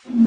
अनु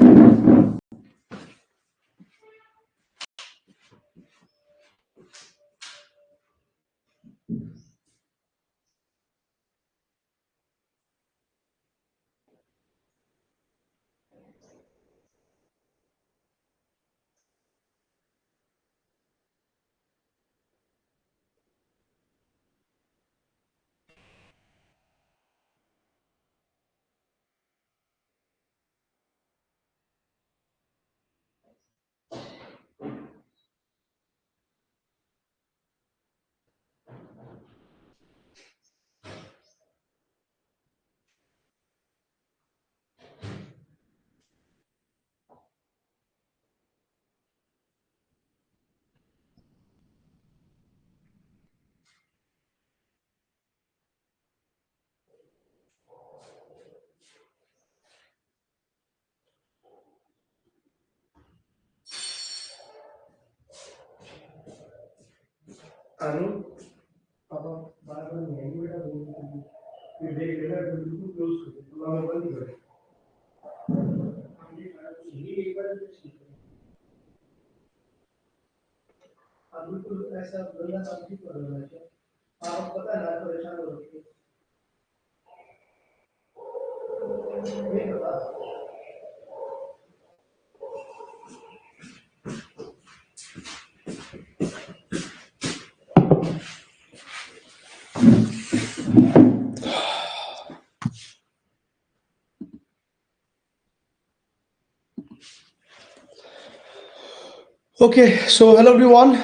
पापा बार बार नहीं बेटा बोल फिर देख लेना बिल्कुल क्लोज कर दे तो मैं बंद कर ये एक बार ठीक है अब बिल्कुल ऐसा गंदा काम नहीं कर रहा है आप पता है ना परेशान हो रही है नहीं पता Okay, so hello everyone.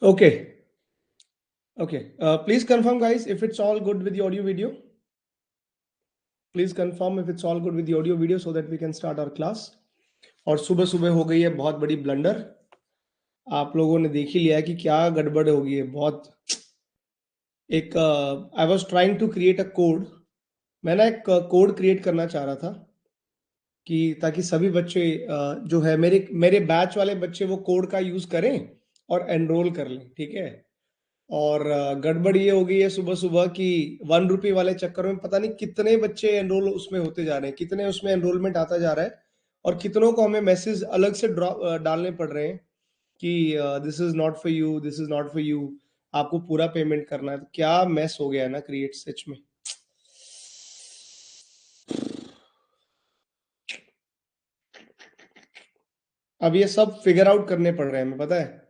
Okay, okay. Please confirm, guys, if it's all good with the audio video. Please confirm if it's all good with the audio video so that we can start our class. और सुबह सुबह हो गई है बहुत बड़ी blunder. आप लोगों ने देख ही लिया है कि क्या गड़बड़ हो गई है. बहुत एक I was trying to create a code. मैं ना एक कोड क्रिएट करना चाह रहा था कि ताकि सभी बच्चे जो है मेरे मेरे बैच वाले बच्चे वो कोड का यूज करें और एनरोल कर लें. ठीक है. और गड़बड़ ये हो गई है सुबह सुबह कि 1 रुपये वाले चक्कर में पता नहीं कितने बच्चे एनरोल उसमें होते जा रहे हैं, कितने उसमें एनरोलमेंट आता जा रहा है और कितनों को हमें मैसेज अलग से डालने पड़ रहे हैं कि this is not for you, this is not for you, आपको पूरा पेमेंट करना है. तो क्या मैस हो गया है ना क्रिएट सच में. अब ये सब फिगर आउट करने पड़ रहे हैं, हमें पता है.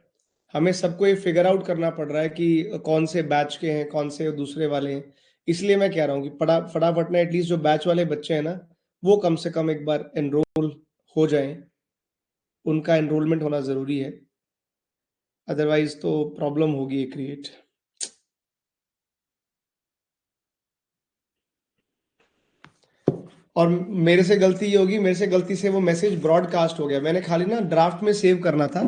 हमें सबको ये फिगर आउट करना पड़ रहा है कि कौन से बैच के हैं, कौन से दूसरे वाले हैं. इसलिए मैं कह रहा हूँ कि फटाफट ना एटलीस्ट जो बैच वाले बच्चे हैं ना वो कम से कम एक बार एनरोल हो जाएं. उनका एनरोलमेंट होना जरूरी है, अदरवाइज तो प्रॉब्लम होगी क्रिएट. और मेरे से गलती ये होगी, मेरे से गलती से वो मैसेज ब्रॉडकास्ट हो गया. मैंने खाली ना ड्राफ्ट में सेव करना था,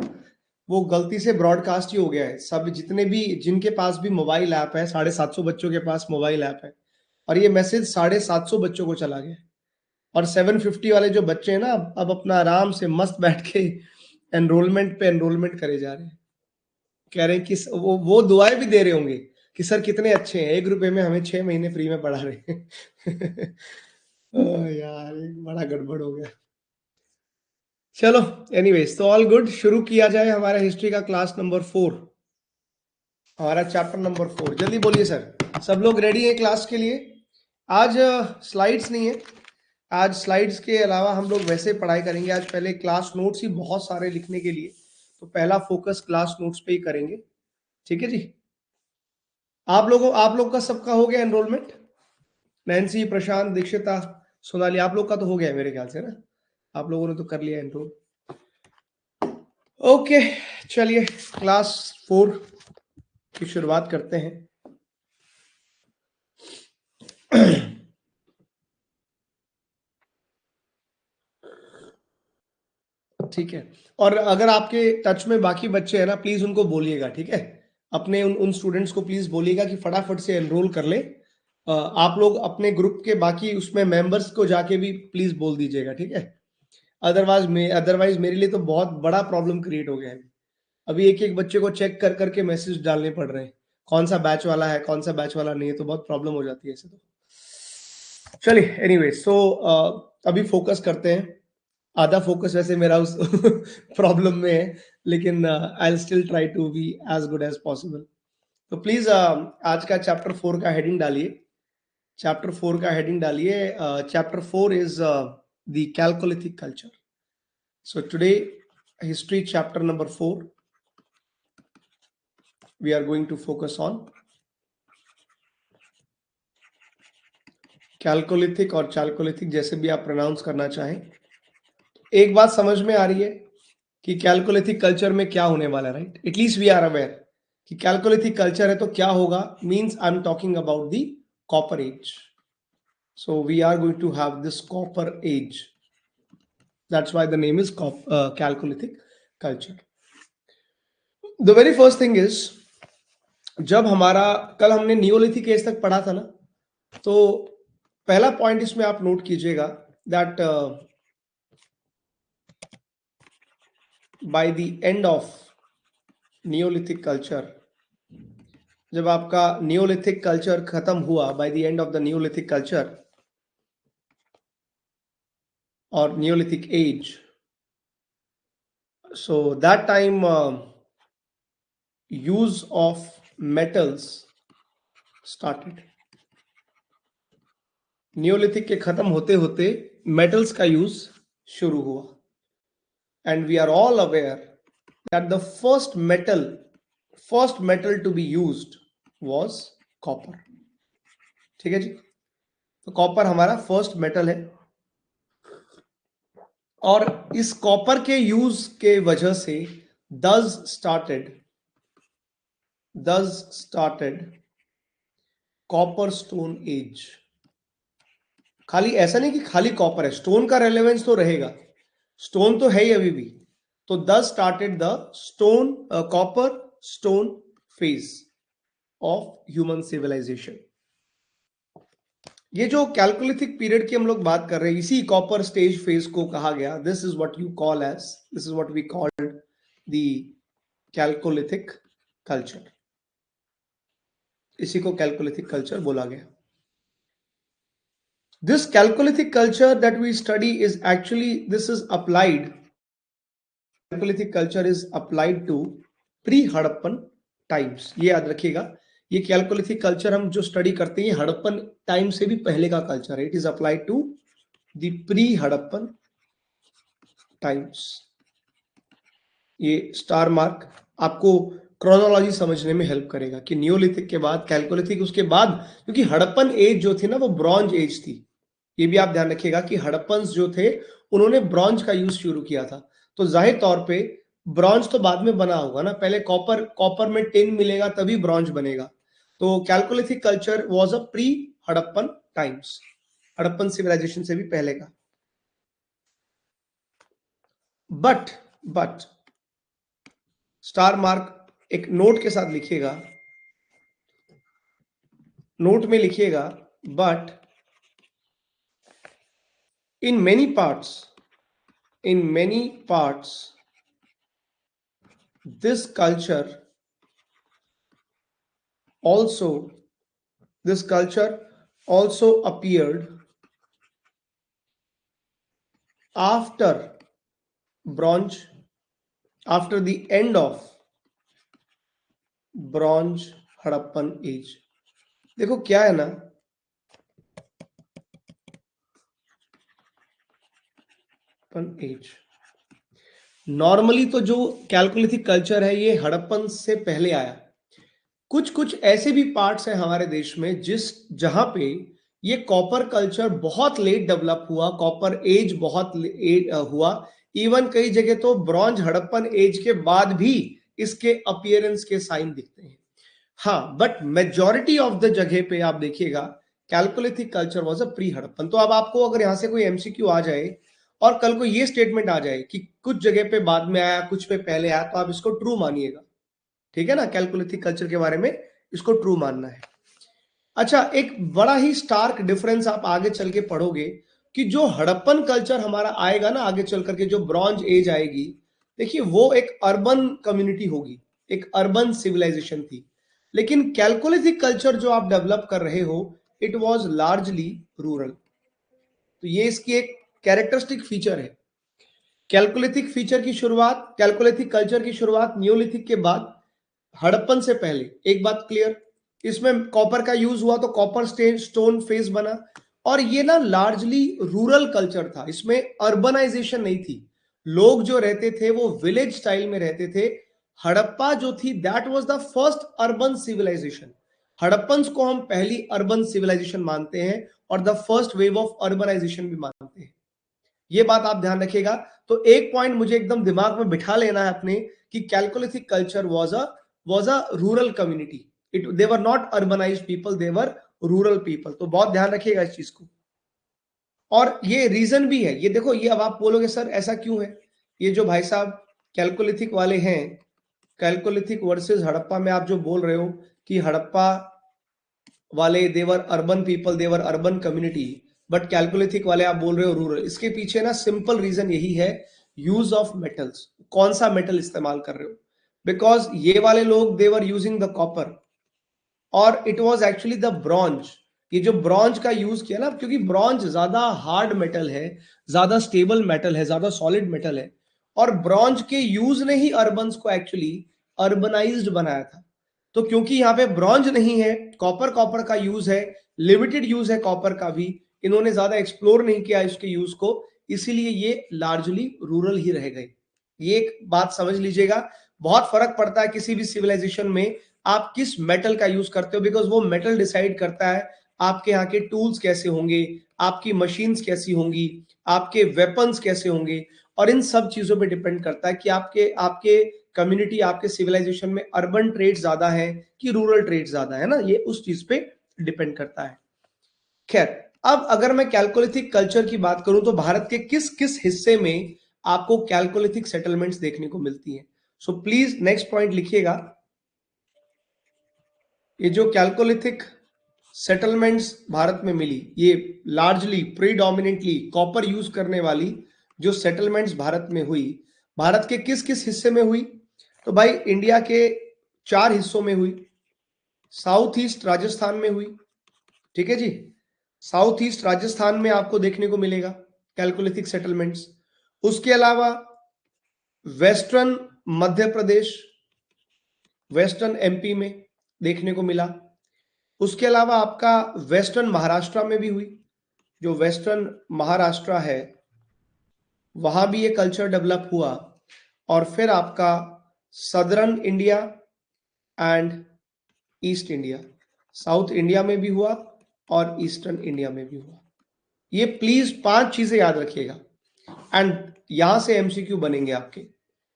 वो गलती से ब्रॉडकास्ट ही हो गया है. सब जितने भी जिनके पास भी मोबाइल ऐप है, 750 बच्चों के पास मोबाइल ऐप है, और ये मैसेज 750 बच्चों को चला गया. और 750 वाले जो बच्चे हैं ना अब अपना आराम से मस्त बैठ के एनरोलमेंट पे एनरोलमेंट करे जा रहे हैं. कह रहे हैं कि वो दुआएं भी दे रहे होंगे कि सर कितने अच्छे हैं, 1 रुपए में हमें 6 महीने फ्री में पढ़ा रहे हैं. यार एक बड़ा गड़बड़ हो गया. चलो एनीवेज, तो ऑल गुड. शुरू किया जाए हमारा हिस्ट्री का क्लास नंबर 4, हमारा चैप्टर नंबर 4. जल्दी बोलिए सर, सब लोग रेडी है क्लास के लिए. आज स्लाइड्स नहीं है. आज स्लाइड्स के अलावा हम लोग वैसे पढ़ाई करेंगे. आज पहले क्लास नोट्स ही बहुत सारे लिखने के लिए, तो पहला फोकस क्लास नोट्स पे ही करेंगे. ठीक है जी. आप लोग का सबका हो गया एनरोलमेंट. नैन्सी, प्रशांत, दीक्षिता, सोनाली, आप लोग का तो हो गया है मेरे ख्याल से ना. आप लोगों ने तो कर लिया एनरोल. ओके, चलिए क्लास 4 की शुरुआत करते हैं. ठीक है। और अगर आपके टच में बाकी बच्चे हैं ना, प्लीज उनको बोलिएगा, ठीक है, अपने उन स्टूडेंट्स को प्लीज बोलिएगा कि फटाफट से एनरोल कर ले। आप लोग अपने ग्रुप के बाकी उसमें मेंबर्स को जाके भी प्लीज बोल दीजिएगा, ठीक है। अदरवाइज मेरे लिए तो बहुत बड़ा प्रॉब्लम क्रिएट हो गया है। अभी एक एक बच्चे को चेक कर करके मैसेज डालने पड़ रहे हैं, कौन सा बैच वाला है, कौन सा बैच वाला नहीं है, तो बहुत प्रॉब्लम हो जाती है ऐसे। तो चलिए, एनीवे, सो अभी फोकस करते हैं। आधा फोकस वैसे मेरा उस प्रॉब्लम में है, लेकिन I will still try to be as good as possible. तो प्लीज आज का चैप्टर 4 का हेडिंग डालिए। चैप्टर 4 का हेडिंग डालिए। Chapter 4 is the chalcolithic culture. So today history chapter number 4 we are going to focus on chalcolithic और Chalcolithic, जैसे भी आप प्रोनाउंस करना चाहें। एक बात समझ में आ रही है कि कैलकोलिथिक कल्चर में क्या होने वाला है, right? At least we are aware कि कैलकोलिथिक कल्चर है तो क्या होगा। Means I am talking about the copper age. So we are going to have this copper age, that's why the name is chalcolithic culture. The very first thing is, जब हमारा कल हमने neolithic age तक पढ़ा था ना, तो पहला पॉइंट इसमें आप नोट कीजिएगा that by the end of neolithic culture, जब आपका नियोलिथिक कल्चर खत्म हुआ, by the end of the neolithic culture और neolithic age, so that time use of metals started. Neolithic के खत्म होते होते मेटल्स का यूज शुरू हुआ। And we are all aware that the first metal to be used was copper. ठीक है जी, तो कॉपर हमारा फर्स्ट मेटल है, और इस कॉपर के यूज के वजह से दस स्टार्टेड कॉपर स्टोन एज। खाली ऐसा नहीं कि खाली कॉपर है, स्टोन का रेलेवेंस तो रहेगा, स्टोन तो है ही अभी भी। तो thus started the stone copper stone phase of human civilization. ये जो कैलकोलिथिक पीरियड की हम लोग बात कर रहे हैं, इसी कॉपर स्टेज फेज को कहा गया, this is what we called the chalcolithic culture. इसी को कैलकोलिथिक कल्चर बोला गया। This Chalcolithic culture that we study is actually, Chalcolithic culture is applied to pre-Harappan times। ये याद रखिएगा, ये Chalcolithic culture हम जो स्टडी करते हैं, हड़प्पन टाइम से भी पहले का कल्चर है। It is applied to the pre-Harappan times. ये स्टार मार्क आपको क्रोनोलॉजी समझने में हेल्प करेगा कि नियोलिथिक के बाद कैलकोलिथिक, उसके बाद, क्योंकि हड़प्पन एज जो थी ना वो ब्रॉन्ज एज थी। ये भी आप ध्यान रखिएगा कि हड़प्पन्स जो थे उन्होंने ब्रॉन्ज का यूज शुरू किया था। तो जाहिर तौर पे ब्रॉन्ज तो बाद में बना होगा ना, पहले कॉपर में टिन मिलेगा तभी ब्रॉन्ज बनेगा। तो chalcolithic culture was a pre Harappan times, Harappan civilization से भी पहले का। बट स्टार मार्क एक नोट के साथ लिखिएगा, नोट में लिखिएगा, but in many parts this culture also appeared after the end of Bronze Harappan age. देखो क्या है ना, एज नॉर्मली तो जो कैलकोलिथिक कल्चर है ये हड़प्पन से पहले आया। कुछ ऐसे भी पार्ट्स हैं हमारे देश में जहां पे ये कॉपर कल्चर बहुत लेट डेवलप हुआ, कॉपर एज बहुत हुआ। इवन कई जगह तो ब्रॉन्ज हड़प्पन एज के बाद भी इसके अपीयरेंस के साइन दिखते हैं। हाँ, बट मेजॉरिटी ऑफ द जगह पे आप देखिएगा chalcolithic culture was a pre Harappan. तो अब आपको अगर यहां से कोई एमसीक्यू आ जाए और कल को ये स्टेटमेंट आ जाए कि कुछ जगह पे बाद में आया, कुछ पे पहले आया, तो आप इसको ट्रू मानिएगा, ठीक है ना। कैलकोलिथिक कल्चर के बारे में इसको ट्रू मानना है। अच्छा, एक बड़ा ही स्टार्क डिफरेंस आप आगे चल के पढ़ोगे कि जो हड़प्पन कल्चर हमारा आएगा ना आगे चल करके, जो ब्रॉन्ज एज आएगी, देखिए वो एक अर्बन कम्युनिटी होगी, एक अर्बन सिविलाइजेशन थी। लेकिन कैलकोलिथिक कल्चर जो आप डेवलप कर रहे हो, इट वाज लार्जली रूरल। तो ये इसकी एक कैरेक्टरिस्टिक फीचर है। कैलकोलिथिक कल्चर की शुरुआत न्यूलिथिक के बाद, हड़प्पन से पहले। एक बात क्लियर, इसमें कॉपर का यूज हुआ तो कॉपर स्टोन फेस बना, और ये ना लार्जली रूरल कल्चर था, इसमें अर्बनाइजेशन नहीं थी। लोग जो रहते थे वो विलेज स्टाइल में रहते थे। हड़प्पा जो थी that was the first urban civilization. Harappans को हम पहली अर्बन सिविलाइजेशन मानते हैं और the first wave of urbanization भी मानते हैं। ये बात आप ध्यान रखिएगा। तो एक पॉइंट मुझे एकदम दिमाग में बिठा लेना है अपने, कि chalcolithic culture was a rural community. They were not urbanised people, they were rural people. तो बहुत ध्यान रखिएगा इस चीज को। और ये रीजन भी है, ये देखो, ये अब आप बोलोगे सर ऐसा क्यों है, ये जो भाई साहब कैलकोलिथिक वाले हैं, कैलकोलिथिक वर्सेस हड़प्पा में आप जो बोल रहे हो कि हड़प्पा वाले they were urban people, they were urban community, but chalcolithic वाले आप बोल रहे हो रूरल, इसके पीछे ना सिंपल रीजन यही है, यूज ऑफ मेटल्स। कौन सा मेटल इस्तेमाल कर रहे हो? बिकॉज ये वाले लोग देवर यूजिंग द कॉपर और it was actually the bronze. ये जो ब्रॉन्ज का यूज किया ना, क्योंकि ब्रॉन्ज ज्यादा हार्ड मेटल है, ज्यादा स्टेबल मेटल है, ज्यादा सॉलिड मेटल है, और ब्रॉन्ज के यूज ने ही अर्बन्स को एक्चुअली अर्बनाइज्ड बनाया था। तो क्योंकि यहाँ पे ब्रॉन्ज नहीं है, कॉपर का यूज है, लिमिटेड यूज है कॉपर का भी, इन्होंने ज्यादा एक्सप्लोर नहीं किया इसके यूज को, इसीलिए ये लार्जली रूरल ही रह गए। ये एक बात समझ लीजिएगा। बहुत फर्क पड़ता है किसी भी सिविलाइजेशन में आप किस मेटल का यूज करते हो, बिकॉज वो मेटल डिसाइड करता है आपके यहाँ के टूल्स कैसे होंगे, आपकी मशीन्स कैसी होंगी, आपके वेपन्स कैसे होंगे, और इन सब चीजों पे डिपेंड करता है कि आपके आपके कम्युनिटी, आपके सिविलाइजेशन में अर्बन ट्रेड ज्यादा है कि रूरल ट्रेड ज्यादा है ना, ये उस चीज पे डिपेंड करता है। खैर, अब अगर मैं कैलकोलिथिक कल्चर की बात करूं तो भारत के किस किस हिस्से में आपको कैलकोलिथिक सेटलमेंट्स देखने को मिलती हैं। सो प्लीज नेक्स्ट पॉइंट लिखिएगा। ये जो कैलकोलिथिक सेटलमेंट्स भारत में मिली, ये लार्जली प्रीडोमिनेंटली कॉपर यूज करने वाली जो सेटलमेंट्स भारत में हुई, भारत के किस किस हिस्से में हुई? तो भाई इंडिया के 4 हिस्सों में हुई। साउथ ईस्ट राजस्थान में हुई, ठीक है जी, साउथ ईस्ट राजस्थान में आपको देखने को मिलेगा कैलकोलिथिक सेटलमेंट्स। उसके अलावा western Madhya Pradesh, western MP में देखने को मिला। उसके अलावा आपका वेस्टर्न महाराष्ट्र में भी हुई, जो वेस्टर्न महाराष्ट्र है वहां भी ये कल्चर डेवलप हुआ। और फिर आपका southern India and east India, south India में भी हुआ और ईस्टर्न इंडिया में भी हुआ। ये प्लीज 5 चीजें याद रखिएगा, एंड यहां से एमसीक्यू बनेंगे आपके।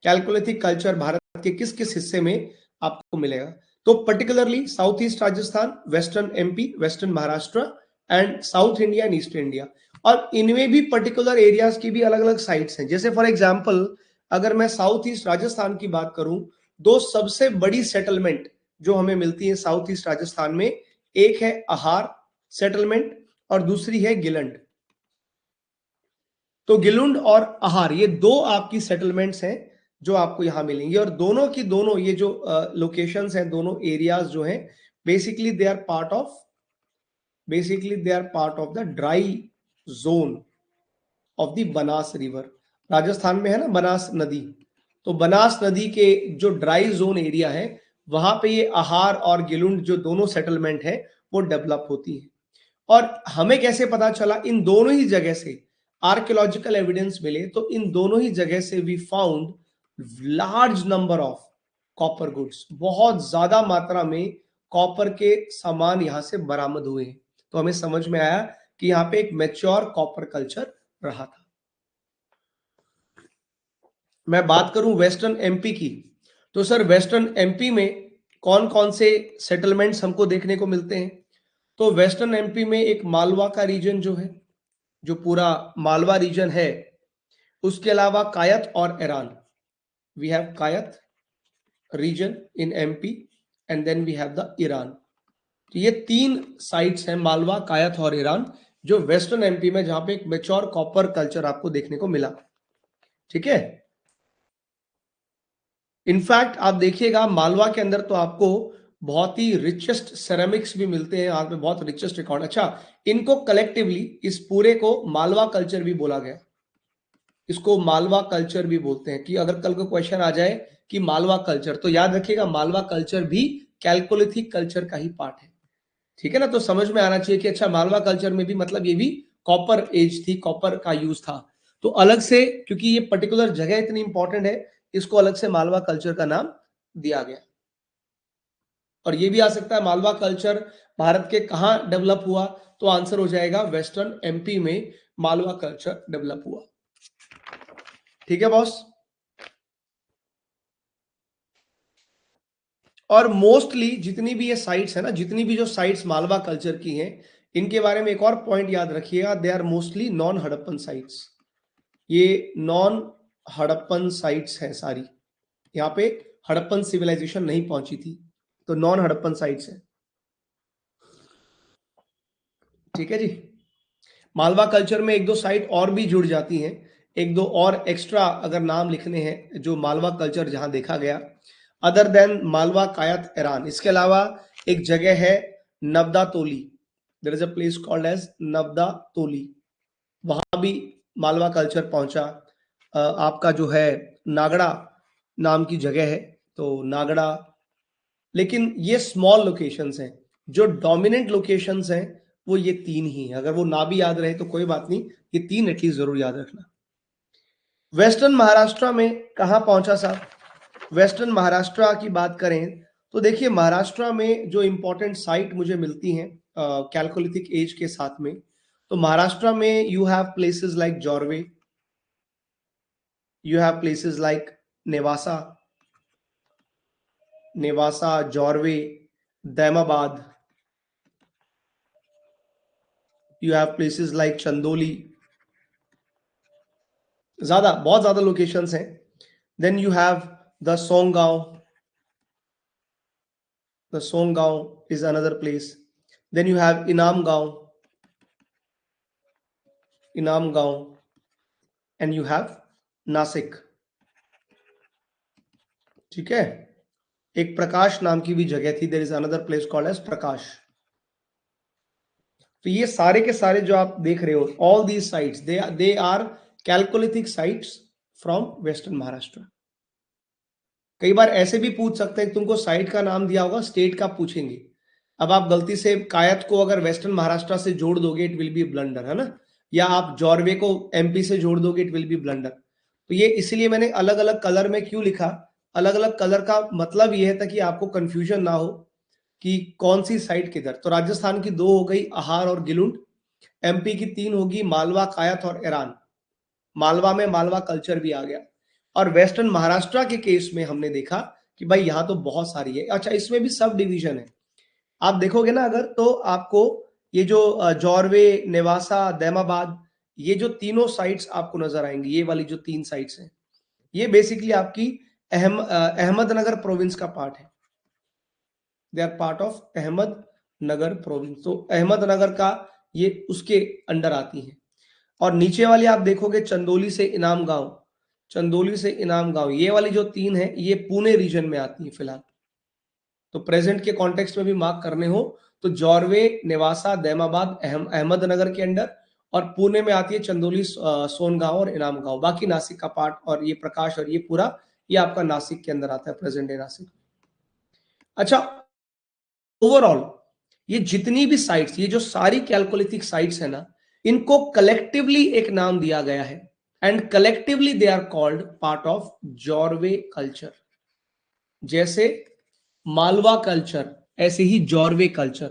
कैलकोलिथिक कल्चर भारत के किस किस हिस्से में आपको मिलेगा? तो particularly south east Rajasthan, western MP, western Maharashtra and south India and east India. और इनमें भी पर्टिकुलर एरियाज की भी अलग अलग साइट्स हैं। जैसे फॉर एग्जांपल अगर मैं साउथ ईस्ट राजस्थान की बात करूं, दो सबसे बड़ी सेटलमेंट जो हमें मिलती है साउथ ईस्ट राजस्थान में, एक है आहार सेटलमेंट और दूसरी है गिलंड। तो गिलुंड और आहार, ये दो आपकी सेटलमेंट्स हैं जो आपको यहां मिलेंगी, और दोनों की दोनों ये जो लोकेशंस हैं, दोनों एरियाज जो हैं, basically they are part of the dry zone of the Banas river. Rajasthan में है ना बनास नदी, तो बनास नदी के जो ड्राई जोन एरिया है वहां पे ये आहार और गिलुंड जो दोनों सेटलमेंट है वो डेवलप होती है। और हमें कैसे पता चला? इन दोनों ही जगह से आर्कियोलॉजिकल एविडेंस मिले, तो इन दोनों ही जगह से we found large number of copper goods, बहुत ज्यादा मात्रा में कॉपर के सामान यहां से बरामद हुए हैं। तो हमें समझ में आया कि यहाँ पे एक मैच्योर कॉपर कल्चर रहा था। मैं बात करूं वेस्टर्न एमपी की, तो सर वेस्टर्न एमपी में कौन कौन से सेटलमेंट्स हमको देखने को मिलते हैं? तो वेस्टर्न एमपी में एक मालवा का रीजन जो है, जो पूरा मालवा रीजन है, उसके अलावा कायत और Eran, we have Kayatha region in MP and then we have the Eran. तो ये 3 साइट्स हैं, मालवा, कायत और ईरान, जो वेस्टर्न एमपी में, जहां पे एक मेच्योर कॉपर कल्चर आपको देखने को मिला। ठीक है, इनफैक्ट आप देखिएगा मालवा के अंदर तो आपको बहुत ही रिचेस्ट सेरेमिक्स भी मिलते हैं, यहाँ पे बहुत रिचेस्ट रिकॉर्ड। अच्छा, इनको कलेक्टिवली, इस पूरे को मालवा कल्चर भी बोला गया, इसको मालवा कल्चर भी बोलते हैं। कि अगर कल को क्वेश्चन आ जाए कि मालवा कल्चर, तो याद रखिएगा मालवा कल्चर भी कैल्कोलिथिक कल्चर का ही पार्ट है। ठीक है ना, तो समझ में आना चाहिए कि अच्छा मालवा कल्चर में भी मतलब ये भी कॉपर एज थी, कॉपर का यूज था। तो अलग से, क्योंकि ये पर्टिकुलर जगह इतनी इंपॉर्टेंट है, इसको अलग से मालवा कल्चर का नाम दिया गया। और ये भी आ सकता है मालवा कल्चर भारत के कहां डेवलप हुआ, तो आंसर हो जाएगा वेस्टर्न एमपी में मालवा कल्चर डेवलप हुआ। ठीक है बॉस। और मोस्टली जितनी भी ये साइट्स है ना, जितनी भी जो साइट्स मालवा कल्चर की हैं, इनके बारे में एक और पॉइंट याद रखिएगा, they are mostly non Harappan sites. ये नॉन हड़प्पन साइट्स हैं सारी, यहाँ पे हड़प्पन सिविलाइजेशन नहीं पहुंची थी, तो नॉन हड़प्पन साइट्स है। ठीक है जी। मालवा कल्चर में एक दो साइट और भी जुड़ जाती हैं, एक दो और एक्स्ट्रा अगर नाम लिखने हैं जो मालवा कल्चर जहां देखा गया, अदर देन मालवा, कायत, ईरान। इसके अलावा एक जगह है Navdatoli, there is a place called as Navdatoli, वहां भी मालवा कल्चर पहुंचा। आपका जो है नागड़ा नाम की जगह है, तो नागड़ा। लेकिन ये स्मॉल लोकेशंस हैं, जो डोमिनेंट लोकेशंस हैं वो ये 3 ही हैं। अगर वो ना भी याद रहे तो कोई बात नहीं, ये 3 एटलीस्ट जरूर याद रखना। वेस्टर्न महाराष्ट्र में कहां पहुंचा साहब? वेस्टर्न महाराष्ट्र की बात करें तो देखिए, महाराष्ट्र में जो इंपॉर्टेंट साइट मुझे मिलती हैं कैल्कोलिथिक एज के साथ में, तो महाराष्ट्र में you have places like Jorwe, you have places like Nevasa, Jorwe, Daimabad, you have places like Chandoli, बहुत ज्यादा लोकेशंस हैं। Then you have the Songaon is another place. Then you have Inamgaon and you have Nashik. ठीक है, एक प्रकाश नाम की भी जगह थी, there is another place called as Prakash. तो ये सारे के सारे जो आप देख रहे हो, all these sites they are chalcolithic sites from western Maharashtra. कई बार ऐसे भी पूछ सकते हैं, तुमको साइट का नाम दिया होगा, स्टेट का पूछेंगे। अब आप गलती से कायत को अगर वेस्टर्न महाराष्ट्र से जोड़ दोगे, इट विल बी ब्लंडर, है ना। या आप जॉर्वे को एमपी से जोड़ दोगे, इट विल बी ब्लंडर। तो ये इसलिए मैंने अलग अलग कलर में क्यों लिखा, अलग अलग कलर का मतलब ये है ताकि आपको कंफ्यूजन ना हो कि कौन सी साइट किधर। तो राजस्थान की 2 हो गई, आहार और गिलुंड। एमपी की 3 होगी, मालवा, कायत और ईरान। मालवा में मालवा कल्चर भी आ गया। और वेस्टर्न महाराष्ट्र के केस में हमने देखा कि भाई यहां तो बहुत सारी है। अच्छा, इसमें भी सब डिवीजन है, आप देखोगे ना अगर, तो आपको ये जो जॉर्वे, नेवासा, दैमाबाद, ये जो तीनों साइट्स आपको नजर आएंगी, ये वाली जो 3 साइट्स हैं, ये बेसिकली आपकी अहमदनगर प्रोविंस का पार्ट है। They are part of Ahmednagar province. तो अहमदनगर का ये उसके अंडर आती है। और नीचे वाली आप देखोगे चंदोली से इनाम गांव, ये वाली जो 3 है ये पुणे रीजन में आती है फिलहाल। तो प्रेजेंट के कॉन्टेक्स्ट में भी मार्क करने हो तो जॉर्वे, नेवासा, दैमाबाद अहमदनगर के अंडर, और पुणे में आती है चंदोली, सोनगांव और इनाम गांव। बाकी नासिक का पार्ट और ये प्रकाश और ये पूरा, ये आपका नासिक के अंदर आता है, प्रेजेंट डे नासिक। अच्छा, ओवरऑल ये जितनी भी साइट्स, ये जो सारी कैल्कोलिथिक साइट्स है ना, इनको कलेक्टिवली एक नाम दिया गया है, and collectively they are called part of Jorwe culture. जैसे मालवा कल्चर, ऐसे ही जॉर्वे कल्चर।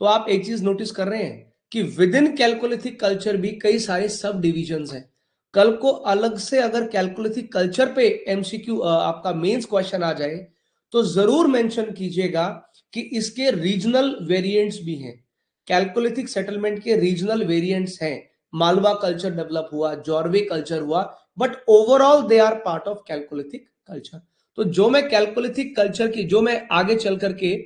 तो आप एक चीज नोटिस कर रहे हैं कि विद इन कैल्कोलिथिक कल्चर भी कई सारे सब डिविजन्स हैं। कल को अलग से अगर कैल्कोलिथिक कल्चर पे एमसीक्यू आपका मेंस क्वेश्चन आ जाए, तो जरूर मेंशन कीजिएगा कि इसके रीजनल वेरिएंट्स भी हैं। कैल्कोलिथिक सेटलमेंट के रीजनल वेरिएंट्स हैं, मालवा कल्चर डेवलप हुआ, जॉर्वे कल्चर हुआ, but overall they are part of chalcolithic culture. तो जो मैं कैलकोलिथिक कल्चर की, जो मैं आगे चल करके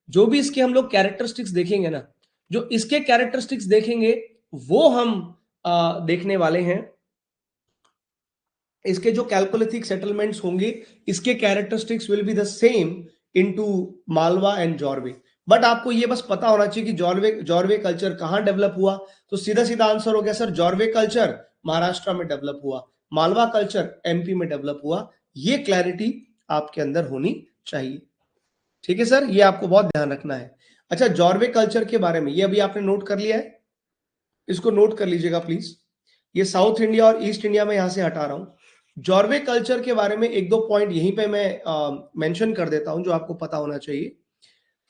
जो भी इसके हम लोग कैरेक्टरिस्टिक्स देखेंगे ना, जो इसके कैरेक्टरिस्टिक्स देखेंगे वो हम देखने वाले हैं। इसके जो कैलकोलिथिक सेटलमेंट्स होंगे, इसके characteristics will be the same into Malwa and Jorwe. But आपको ये बस पता होना चाहिए कि जॉर्वे कल्चर कहां डेवलप हुआ। तो सीधा सीधा आंसर हो गया सर, जॉर्वे कल्चर महाराष्ट्र में डेवलप हुआ, मालवा कल्चर एमपी में डेवलप हुआ। ये क्लैरिटी आपके अंदर होनी चाहिए। ठीक है सर, ये आपको बहुत ध्यान रखना है। अच्छा, जॉर्वे कल्चर के बारे में ये अभी आपने नोट कर लिया है, इसको नोट कर लीजिएगा प्लीज। ये साउथ इंडिया और ईस्ट इंडिया में यहां से हटा रहा हूं। जॉर्वे कल्चर के बारे में एक दो पॉइंट यहीं पे मैं मेंशन कर देता हूं जो आपको पता होना चाहिए।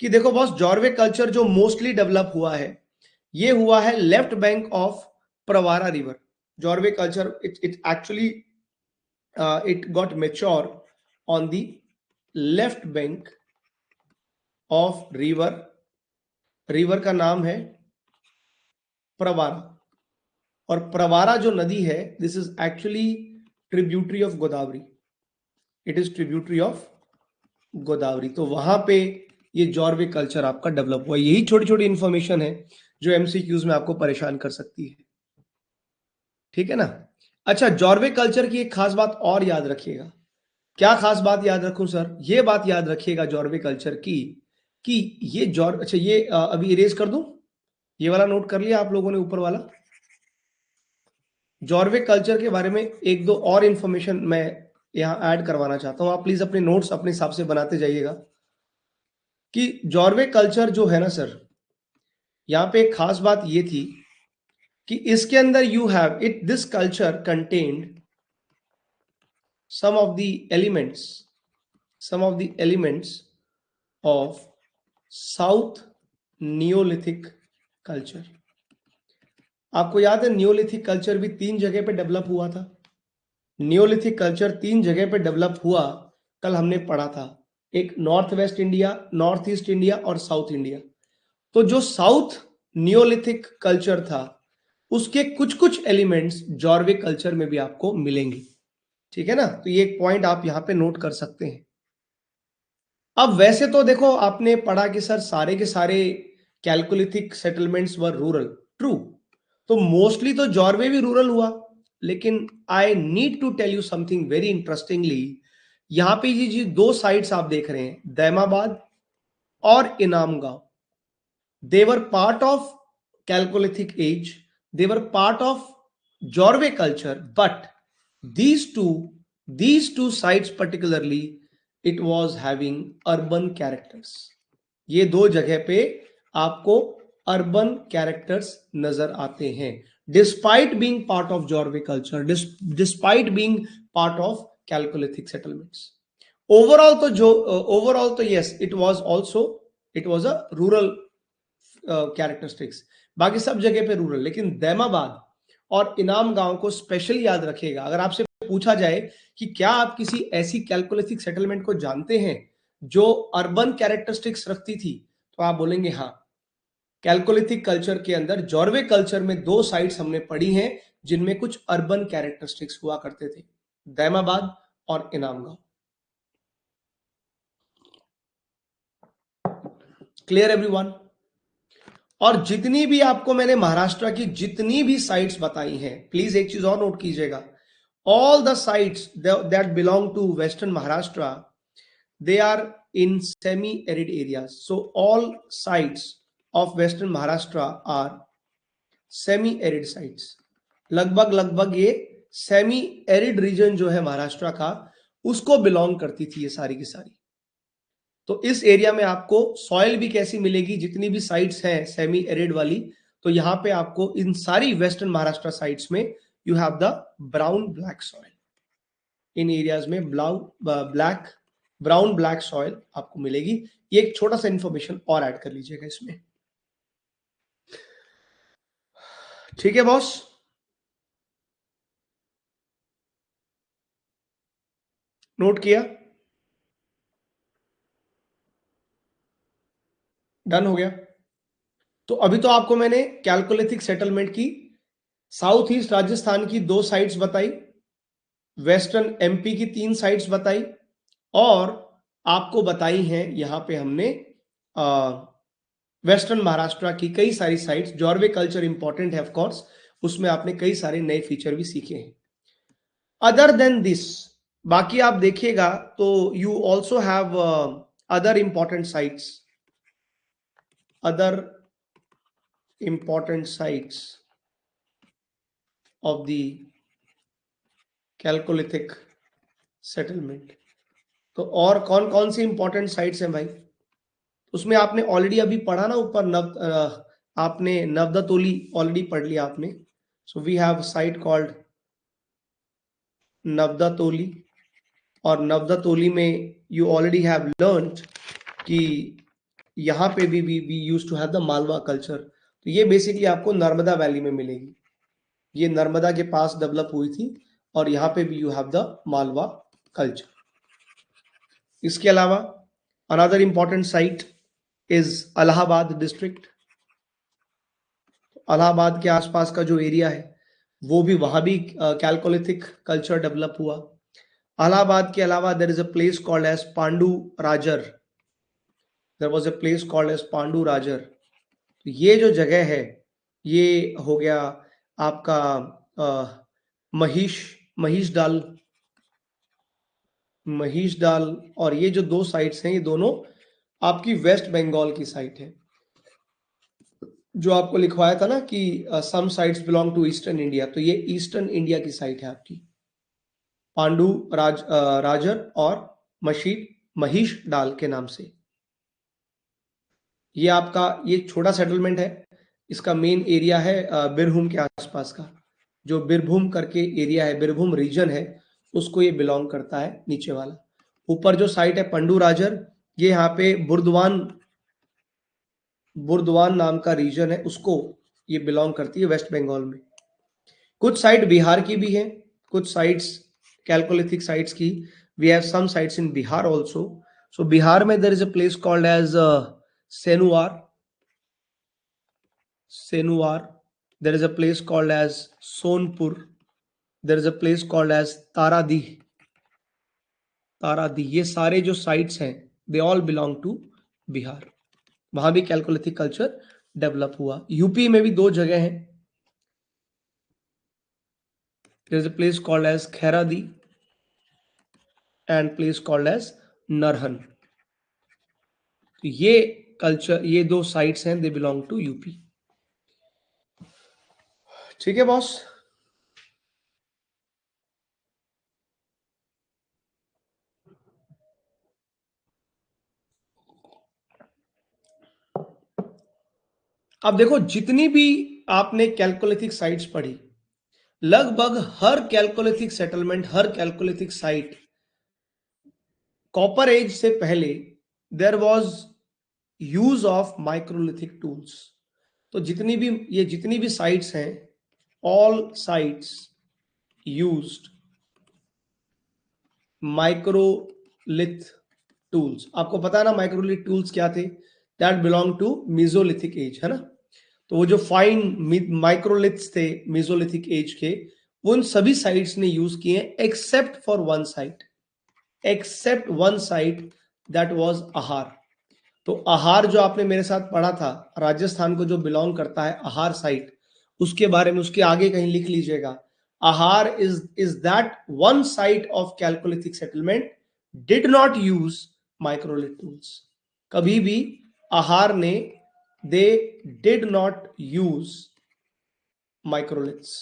कि देखो बॉस, जॉर्वे कल्चर जो मोस्टली डेवलप हुआ है, ये हुआ है left bank of Pravara river. Jorwe culture it actually it got mature on the left bank of river. River का नाम है प्रवारा, और प्रवारा जो नदी है, this is actually tributary of Godavari. It is tributary of Godavari. तो वहां पे ये जॉर्वे कल्चर आपका डेवलप हुआ। यही छोटी छोटी इंफॉर्मेशन है जो एमसीक्यूज में आपको परेशान कर सकती है। ठीक है ना। अच्छा, जॉर्वे कल्चर की एक खास बात और याद रखिएगा। क्या खास बात याद रखूं सर? ये बात याद रखिएगा जॉर्वे कल्चर की कि ये अच्छा ये अभी इरेज कर दूं, ये वाला नोट कर लिया आप लोगों ने ऊपर वाला। जॉर्वे कल्चर के बारे में एक दो और इंफॉर्मेशन मैं यहां ऐड करवाना चाहता हूं। आप प्लीज अपने नोट्स अपने हिसाब से बनाते जाइएगा कि जॉर्वे कल्चर जो है ना सर, यहां पे एक खास बात ये थी कि इसके अंदर you have it, this culture contained some of the elements some of the elements of south Neolithic culture. आपको याद है नियोलिथिक कल्चर भी 3 जगह पे डेवलप हुआ था। नियोलिथिक कल्चर 3 जगह पे डेवलप हुआ, कल हमने पढ़ा था। एक north west India, north east India और साउथ इंडिया। तो जो साउथ नियोलिथिक कल्चर था, उसके कुछ कुछ एलिमेंट्स जॉर्वे कल्चर में भी आपको मिलेंगे। ठीक है ना। तो ये एक पॉइंट आप यहां पे नोट कर सकते हैं। अब वैसे तो देखो, आपने पढ़ा कि सर सारे के सारे chalcolithic settlements were rural. True. तो मोस्टली तो जॉर्वे भी रूरल हुआ, लेकिन I need to tell you something very interestingly. यहां पे ये जो 2 साइट्स आप देख रहे हैं, दैमाबाद और इनाम गांव, they were part of Chalcolithic age, they were part of Jorve culture, but these two sites particularly, it was having urban characters। ये 2 जगह पे आपको अर्बन कैरेक्टर्स नजर आते हैं, despite being part of Jorwe culture, despite being part of chalcolithic settlements. Overall तो yes, it was a rural characteristics, बाकी सब जगह पे रूरल। लेकिन दैमाबाद और इनाम गांव को स्पेशली याद रखिएगा। अगर आपसे पूछा जाए कि क्या आप किसी ऐसी कैलकोलिथिक सेटलमेंट को जानते हैं जो अर्बन कैरेक्टरिस्टिक्स रखती थी, तो आप बोलेंगे हाँ। कैलकोलिथिक कल्चर के अंदर जॉर्वे कल्चर में 2 साइट्स हमने पढ़ी हैं जिनमें कुछ अर्बन कैरेक्टरिस्टिक्स हुआ करते थे, दैमाबाद और इनाम गांव। Clear everyone? और जितनी भी आपको मैंने महाराष्ट्र की जितनी भी साइट्स बताई हैं, प्लीज एक चीज और नोट कीजिएगा, all the sites that belong to western Maharashtra, they are in semi arid areas. So all sites of western Maharashtra are semi arid sites. लगभग लगभग ये सेमी एरिड रीजन जो है महाराष्ट्र का, उसको बिलोंग करती थी ये सारी की सारी। तो इस एरिया में आपको सॉइल भी कैसी मिलेगी, जितनी भी साइट्स हैं सेमी एरिड वाली, तो यहां पे आपको इन सारी वेस्टर्न महाराष्ट्र साइट्स में you have the brown black soil. In areas में ब्राउन ब्लैक सॉइल आपको मिलेगी। ये एक छोटा सा इंफॉर्मेशन और ऐड कर लीजिएगा इसमें। ठीक है बॉस? नोट किया? डन हो गया? तो अभी तो आपको मैंने कैलकोलिथिक सेटलमेंट की साउथ ईस्ट राजस्थान की 2 साइट्स बताई, वेस्टर्न एमपी की 3 साइट्स बताई, और आपको बताई हैं यहां पे हमने वेस्टर्न महाराष्ट्र की कई सारी साइट्स। जॉर्वे कल्चर इंपॉर्टेंट है ऑफ कोर्स, उसमें आपने कई सारे नए फीचर भी सीखे हैं। अदर देन दिस, बाकी आप देखिएगा तो you also have other important sites, other important sites of the chalcolithic settlement. तो और कौन कौन सी इंपॉर्टेंट साइट्स हैं भाई? उसमें आपने ऑलरेडी अभी पढ़ा ना ऊपर, आपने नवदतोली ऑलरेडी पढ़ लिया आपने। So we have site called Navdatoli, और नवदतोली में यू ऑलरेडी हैव लर्न्ड कि यहाँ पे भी we use to have the Malwa culture. तो ये बेसिकली आपको नर्मदा वैली में मिलेगी, ये नर्मदा के पास डेवलप हुई थी, और यहाँ पे भी you have the Malwa culture. इसके अलावा another important site is Allahabad district. Allahabad के आसपास का जो एरिया है वो भी, वहां भी कैलकोलिथिक कल्चर डेवलप हुआ। इलाहाबाद के अलावा there is a place called as Pandu Rajar, there was a place called as Pandu Rajar. तो ये जो जगह है ये हो गया आपका महिष डाल, और ये जो 2 साइट्स हैं ये दोनों आपकी वेस्ट बंगाल की साइट है। जो आपको लिखवाया था ना कि some sites belong to eastern India, तो ये ईस्टर्न इंडिया की साइट है आपकी, पांडु राजर और महिष डाल के नाम से। ये आपका ये छोटा सेटलमेंट है, इसका मेन एरिया है बिरभूम के आसपास का, जो बिरभूम करके एरिया है, बिरभूम रीजन है, उसको ये बिलोंग करता है नीचे वाला। ऊपर जो साइट है पंडू राजर, ये यहाँ पे बुर्दवान नाम का रीजन है, उसको ये बिलोंग करती है वेस्ट बंगाल में। कुछ साइट बिहार की भी है, कुछ साइट्स कैलकोलिथिक साइट्स की, we have some sites in Bihar also. So Bihar में there is a place called as Senuar, there is a place called as Sonpur, there is a place called as Taradih. ये सारे जो साइट्स हैं they all belong to Bihar, वहां भी chalcolithic culture develop हुआ। UP में भी 2 जगह हैं, there is a place called as खैरादी and place called as Narhan. तो ये कल्चर, ये 2 साइट्स हैं, दे बिलोंग टू यूपी। ठीक है बॉस। अब देखो जितनी भी आपने कैलकोलिथिक साइट्स पढ़ी, लगभग हर कैलकोलिथिक सेटलमेंट, हर कैलकोलिथिक साइट कॉपर एज से पहले there was use of microlithic tools. तो जितनी भी साइट्स हैं, all sites used microlith tools. आपको पता है ना माइक्रोलिथ टूल्स क्या थे? That belong to mesolithic age, है ना। तो वो जो फाइन माइक्रोलिथ्स थे मेसोलिथिक एज के, उन सभी साइट्स ने यूज किए except for one site, that was Ahar. तो आहार जो आपने मेरे साथ पढ़ा था, राजस्थान को जो बिलोंग करता है आहार साइट, उसके बारे में उसके आगे कहीं लिख लीजिएगा। आहार is that one site of chalcolithic settlement did not use microlith tools. कभी भी आहार ने दे डिड नॉट यूज माइक्रोलिथ्स।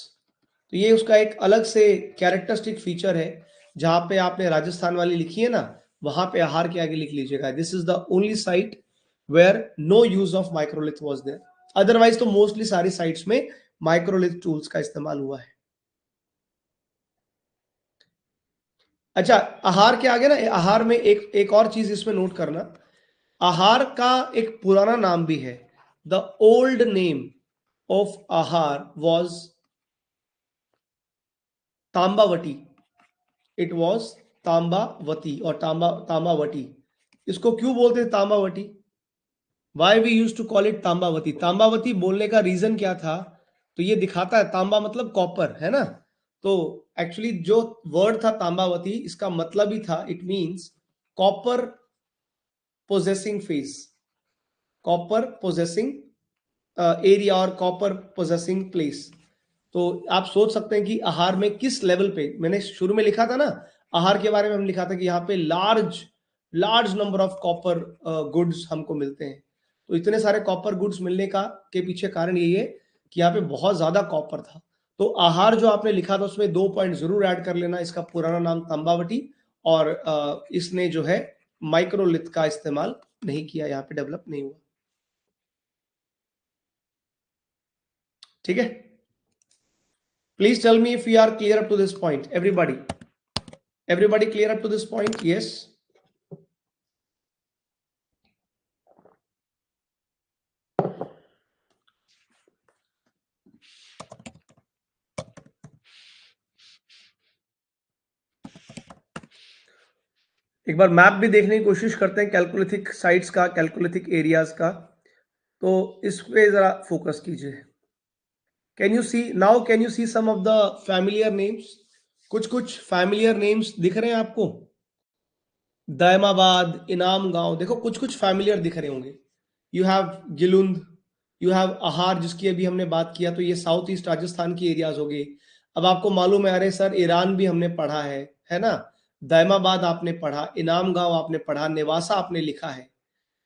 तो ये उसका एक अलग से कैरेक्टरिस्टिक फीचर है। जहां पे आपने राजस्थान वाली लिखी है ना, वहां पे आहार के आगे लिख लीजिएगा, this is the only site where no use of microlith was there. Otherwise तो मोस्टली सारी साइट्स में माइक्रोलिथ टूल्स का इस्तेमाल हुआ है। अच्छा, आहार के आगे ना, आहार में एक और चीज इसमें नोट करना, आहार का एक पुराना नाम भी है। The old name of Ahar was Tambavati. It was Tambavati और तांबावटी। इसको क्यों बोलते थे Tambavati? Why we use to call it Tambavati? Tambavati बोलने का रीजन क्या था? तो ये दिखाता है तांबा मतलब कॉपर, है ना। तो एक्चुअली जो वर्ड था तांबावती, इसका मतलब ही था, it means copper possessing face, copper possessing area और कॉपर पोजेसिंग प्लेस। तो आप सोच सकते हैं कि आहार में किस लेवल पे, मैंने शुरू में लिखा था ना आहार के बारे में, हम लिखा था कि यहाँ पे large large number of copper goods हमको मिलते हैं। तो इतने सारे कॉपर गुड्स मिलने का के पीछे कारण यही है कि यहाँ पे बहुत ज्यादा कॉपर था। तो आहार जो आपने लिखा था उसमें 2 पॉइंट जरूर ऐड कर लेना, इसका पुराना नाम तांबावटी, और इसने जो है माइक्रोलिथ का इस्तेमाल नहीं किया, यहाँ पे डेवलप नहीं हुआ। ठीक है, please tell me if you are clear up to this point. Everybody clear up to this point? Yes. एक बार मैप भी देखने की कोशिश करते हैं कैलकुलिथिक साइट्स का, कैलकुलिथिक एरियाज का, तो इस पे जरा फोकस कीजिए। Can you see now, can you see some of the familiar names? कुछ कुछ फैमिलियर नेम्स दिख रहे हैं आपको? दायमाबाद, इनाम गांव, देखो कुछ कुछ फैमिलियर दिख रहे होंगे। You have Gilund, you have आहार जिसकी अभी हमने बात किया, तो ये साउथ ईस्ट राजस्थान की एरियाज हो गई। अब आपको मालूम है, अरे सर ईरान भी हमने पढ़ा है ना। दायमाबाद आपने पढ़ा, इनाम गांव आपने पढ़ा, नेवासा आपने लिखा है।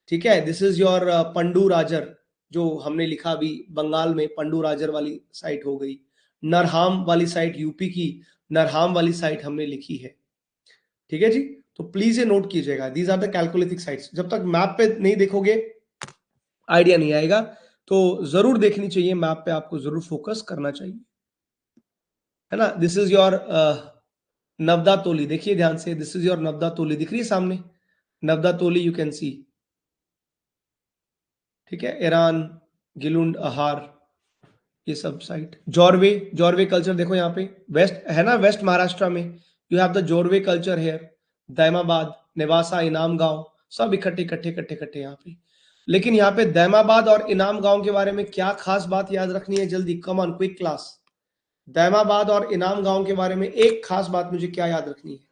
ठीक है, this is your Pandu Roger, जो हमने लिखा अभी बंगाल में पंडू राजर वाली साइट हो गई। नरहाम वाली साइट यूपी की, नरहाम वाली साइट हमने लिखी है। ठीक है जी, तो प्लीज ये नोट कीजिएगा, दीज आर द कैलकुलेटिक साइट्स। जब तक मैप पे नहीं देखोगे आइडिया नहीं आएगा, तो जरूर देखनी चाहिए मैप पे, आपको जरूर फोकस करना चाहिए, है ना। दिस इज योर नवदा तोली, देखिए ध्यान से, दिस इज योर नवदा तोली, दिख रही है सामने नवदा तोली, यू कैन सी। ठीक है, ईरान, गिलुंड, आहार, ये सब साइट। जॉर्वे, जॉर्वे कल्चर देखो यहाँ पे, वेस्ट है ना, वेस्ट महाराष्ट्र में you have the Jorwe culture here. Daimabad, Nevasa, Inamgaon, सब इकट्ठे इकट्ठे इकट्ठे इकट्ठे यहाँ पे। लेकिन यहाँ पे दैमाबाद और इनाम गांव के बारे में क्या खास बात याद रखनी है? जल्दी, come on, quick class. Daimabad और इनाम गांव के बारे में एक खास बात मुझे क्या याद रखनी है?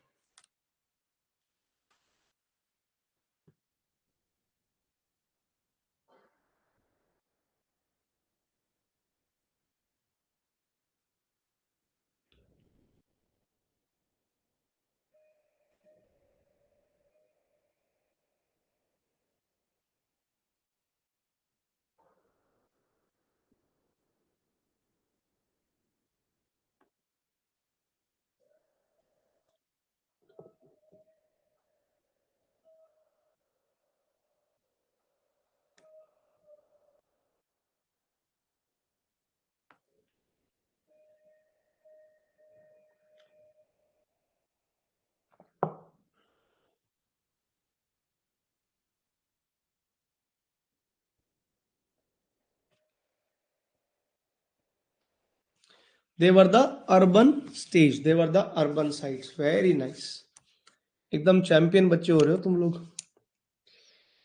They were the urban stage, they were the urban sites. Very nice, एकदम चैंपियन बच्चे हो रहे हो तुम लोग।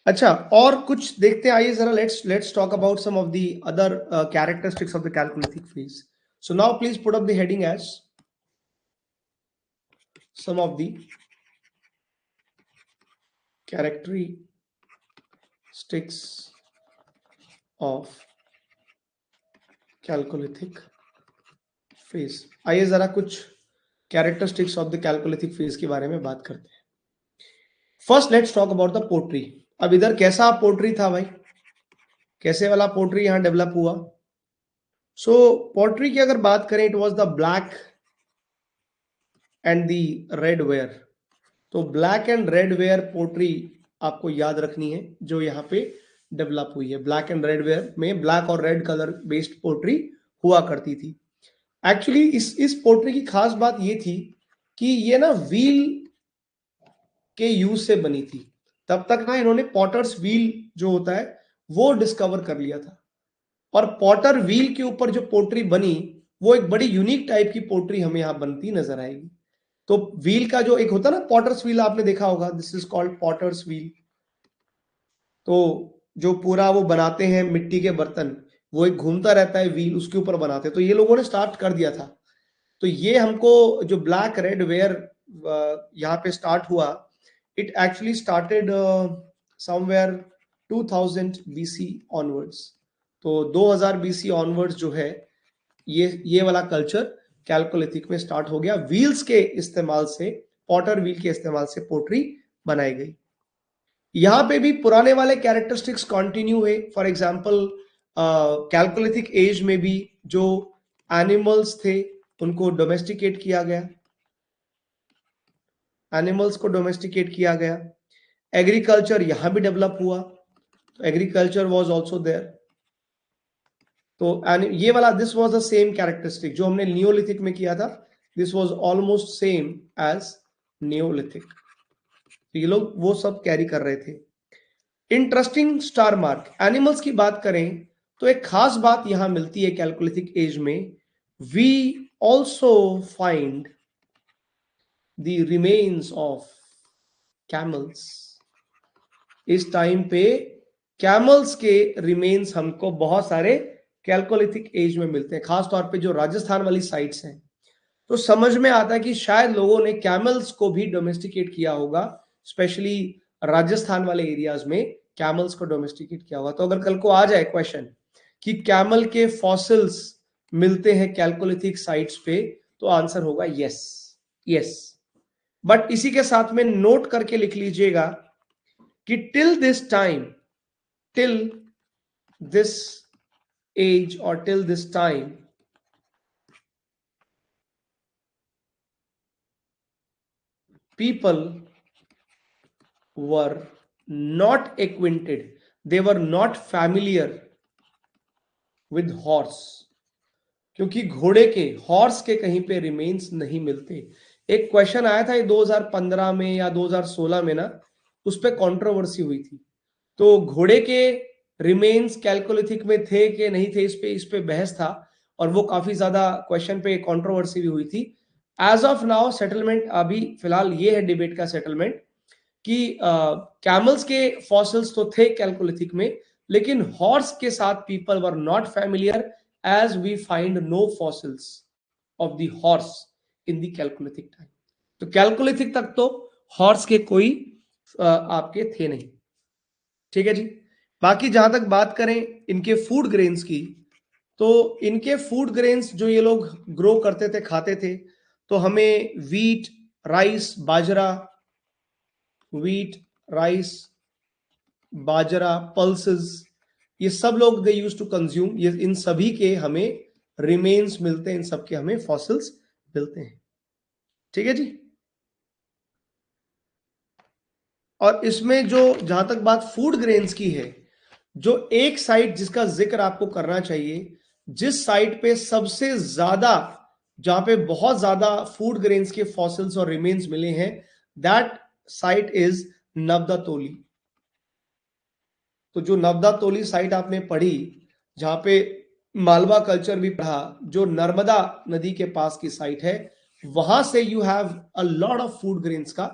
अच्छा, और कुछ देखते हैं, आइए जरा, let's talk about some of the other characteristics of the chalcolithic phase. So now please put up the heading as some of the characteristics of chalcolithic phase. आइए जरा कुछ characteristics of the chalcolithic phase के बारे में बात करते हैं। First let's talk about the pottery. अब इधर कैसा पोट्री था भाई, कैसे वाला पोट्री यहां डेवलप हुआ? सो पोट्री की अगर बात करें, it was the black and the red ware. तो black and red ware pottery आपको याद रखनी है, जो यहाँ पे डेवलप हुई है। ब्लैक एंड रेड वेयर में ब्लैक और रेड कलर बेस्ड पोट्री हुआ करती थी। एक्चुअली इस पोट्री की खास बात ये थी कि ये ना व्हील के यूज से बनी थी। तब तक ना इन्होंने पॉटर्स व्हील जो होता है वो डिस्कवर कर लिया था, और पॉटर व्हील के ऊपर जो पोट्री बनी वो एक बड़ी यूनिक टाइप की पोट्री हमें यहां बनती नजर आएगी। तो व्हील का जो एक होता है ना, पॉटर्स व्हील आपने देखा होगा, this is called potter's wheel. तो जो पूरा वो बनाते हैं मिट्टी के बर्तन, वो एक घूमता रहता है व्हील, उसके ऊपर बनाते हैं। तो ये लोगों ने स्टार्ट कर दिया था। तो ये हमको जो ब्लैक रेड वेयर यहाँ पे स्टार्ट हुआ, it actually started somewhere 2000 BC onwards. तो 2000 बीसी ऑनवर्ड्स जो है ये वाला कल्चर कैल्कोलिथिक में स्टार्ट हो गया। व्हील्स के इस्तेमाल से, पॉटर व्हील के इस्तेमाल से पोट्री बनाई गई। यहां पे भी पुराने वाले कैरेक्टरिस्टिक्स कंटिन्यू हुए। फॉर एग्जांपल कैल्कोलिथिक एज में भी जो एनिमल्स थे उनको डोमेस्टिकेट किया गया, एनिमल्स को डोमेस्टिकेट किया गया। एग्रीकल्चर यहां भी डेवलप हुआ, तो एग्रीकल्चर वाज आल्सो देयर। तो ये वाला this was the same characteristic जो हमने नियोलिथिक में किया था, this was almost same as neolithic. तो ये लोग वो सब कैरी कर रहे थे। इंटरेस्टिंग स्टार मार्क, एनिमल्स की बात करें तो एक खास बात यहां मिलती है कैल्कोलिथिक एज में। We also find the remains of camels. इस टाइम पे कैमल्स के रिमेन्स हमको बहुत सारे कैल्कोलिथिक एज में मिलते हैं, खासतौर पे जो राजस्थान वाली साइट्स हैं। तो समझ में आता है कि शायद लोगों ने कैमल्स को भी डोमेस्टिकेट किया होगा, स्पेशली राजस्थान वाले एरियाज में कैमल्स को डोमेस्टिकेट किया होगा। तो अगर कल को आ जाए क्वेश्चन कि कैमल के फॉसिल्स मिलते हैं कैल्कोलिथिक साइट्स पे, तो आंसर होगा यस, यस। बट इसी के साथ में नोट करके लिख लीजिएगा कि till this time, till this age और till this time, people were not acquainted, they were not familiar with horse, क्योंकि घोड़े के, हॉर्स के कहीं पे रिमेन्स नहीं मिलते। एक क्वेश्चन आया था 2015 में या 2016 में ना, उस पर कॉन्ट्रोवर्सी हुई थी। तो घोड़े के रिमेन्स कैल्कोलिथिक में थे कि नहीं थे, इस पे बहस था, और वो काफी ज्यादा क्वेश्चन पे कॉन्ट्रोवर्सी भी हुई थी। एज ऑफ नाउ सेटलमेंट अभी फिलहाल ये है डिबेट का सेटलमेंट कि कैमल्स के फॉसिल्स तो थे कैल्कोलिथिक में, लेकिन हॉर्स के साथ people were not familiar as we find no fossils of the horse in the chalcolithic time. तो कैल्कोलिथिक तक तो हॉर्स के कोई आपके थे नहीं। ठीक है जी। बाकी जहां तक बात करें इनके फूड ग्रेन्स की, तो इनके फूड ग्रेन्स जो ये लोग ग्रो करते थे, खाते थे, तो हमें वीट, राइस, बाजरा, वीट, राइस, बाजरा, पल्सेस, ये सब लोग दे यूज टू कंज्यूम। ये इन सभी के हमें रिमेन्स मिलते हैं, इन सब के हमें फॉसिल्स मिलते हैं। ठीक है जी। और इसमें जो जहां तक बात फूड ग्रेन्स की है, जो एक साइट जिसका जिक्र आपको करना चाहिए, जिस साइट पे सबसे ज्यादा, जहां पे बहुत ज्यादा फूड ग्रेन्स के फॉसिल्स और रिमेन्स मिले हैं, दैट साइट इज नवदा तोली। तो जो नवदा तोली साइट आपने पढ़ी, जहां पे मालवा कल्चर भी पढ़ा, जो नर्मदा नदी के पास की साइट है, वहां से you have a lot of food grains का।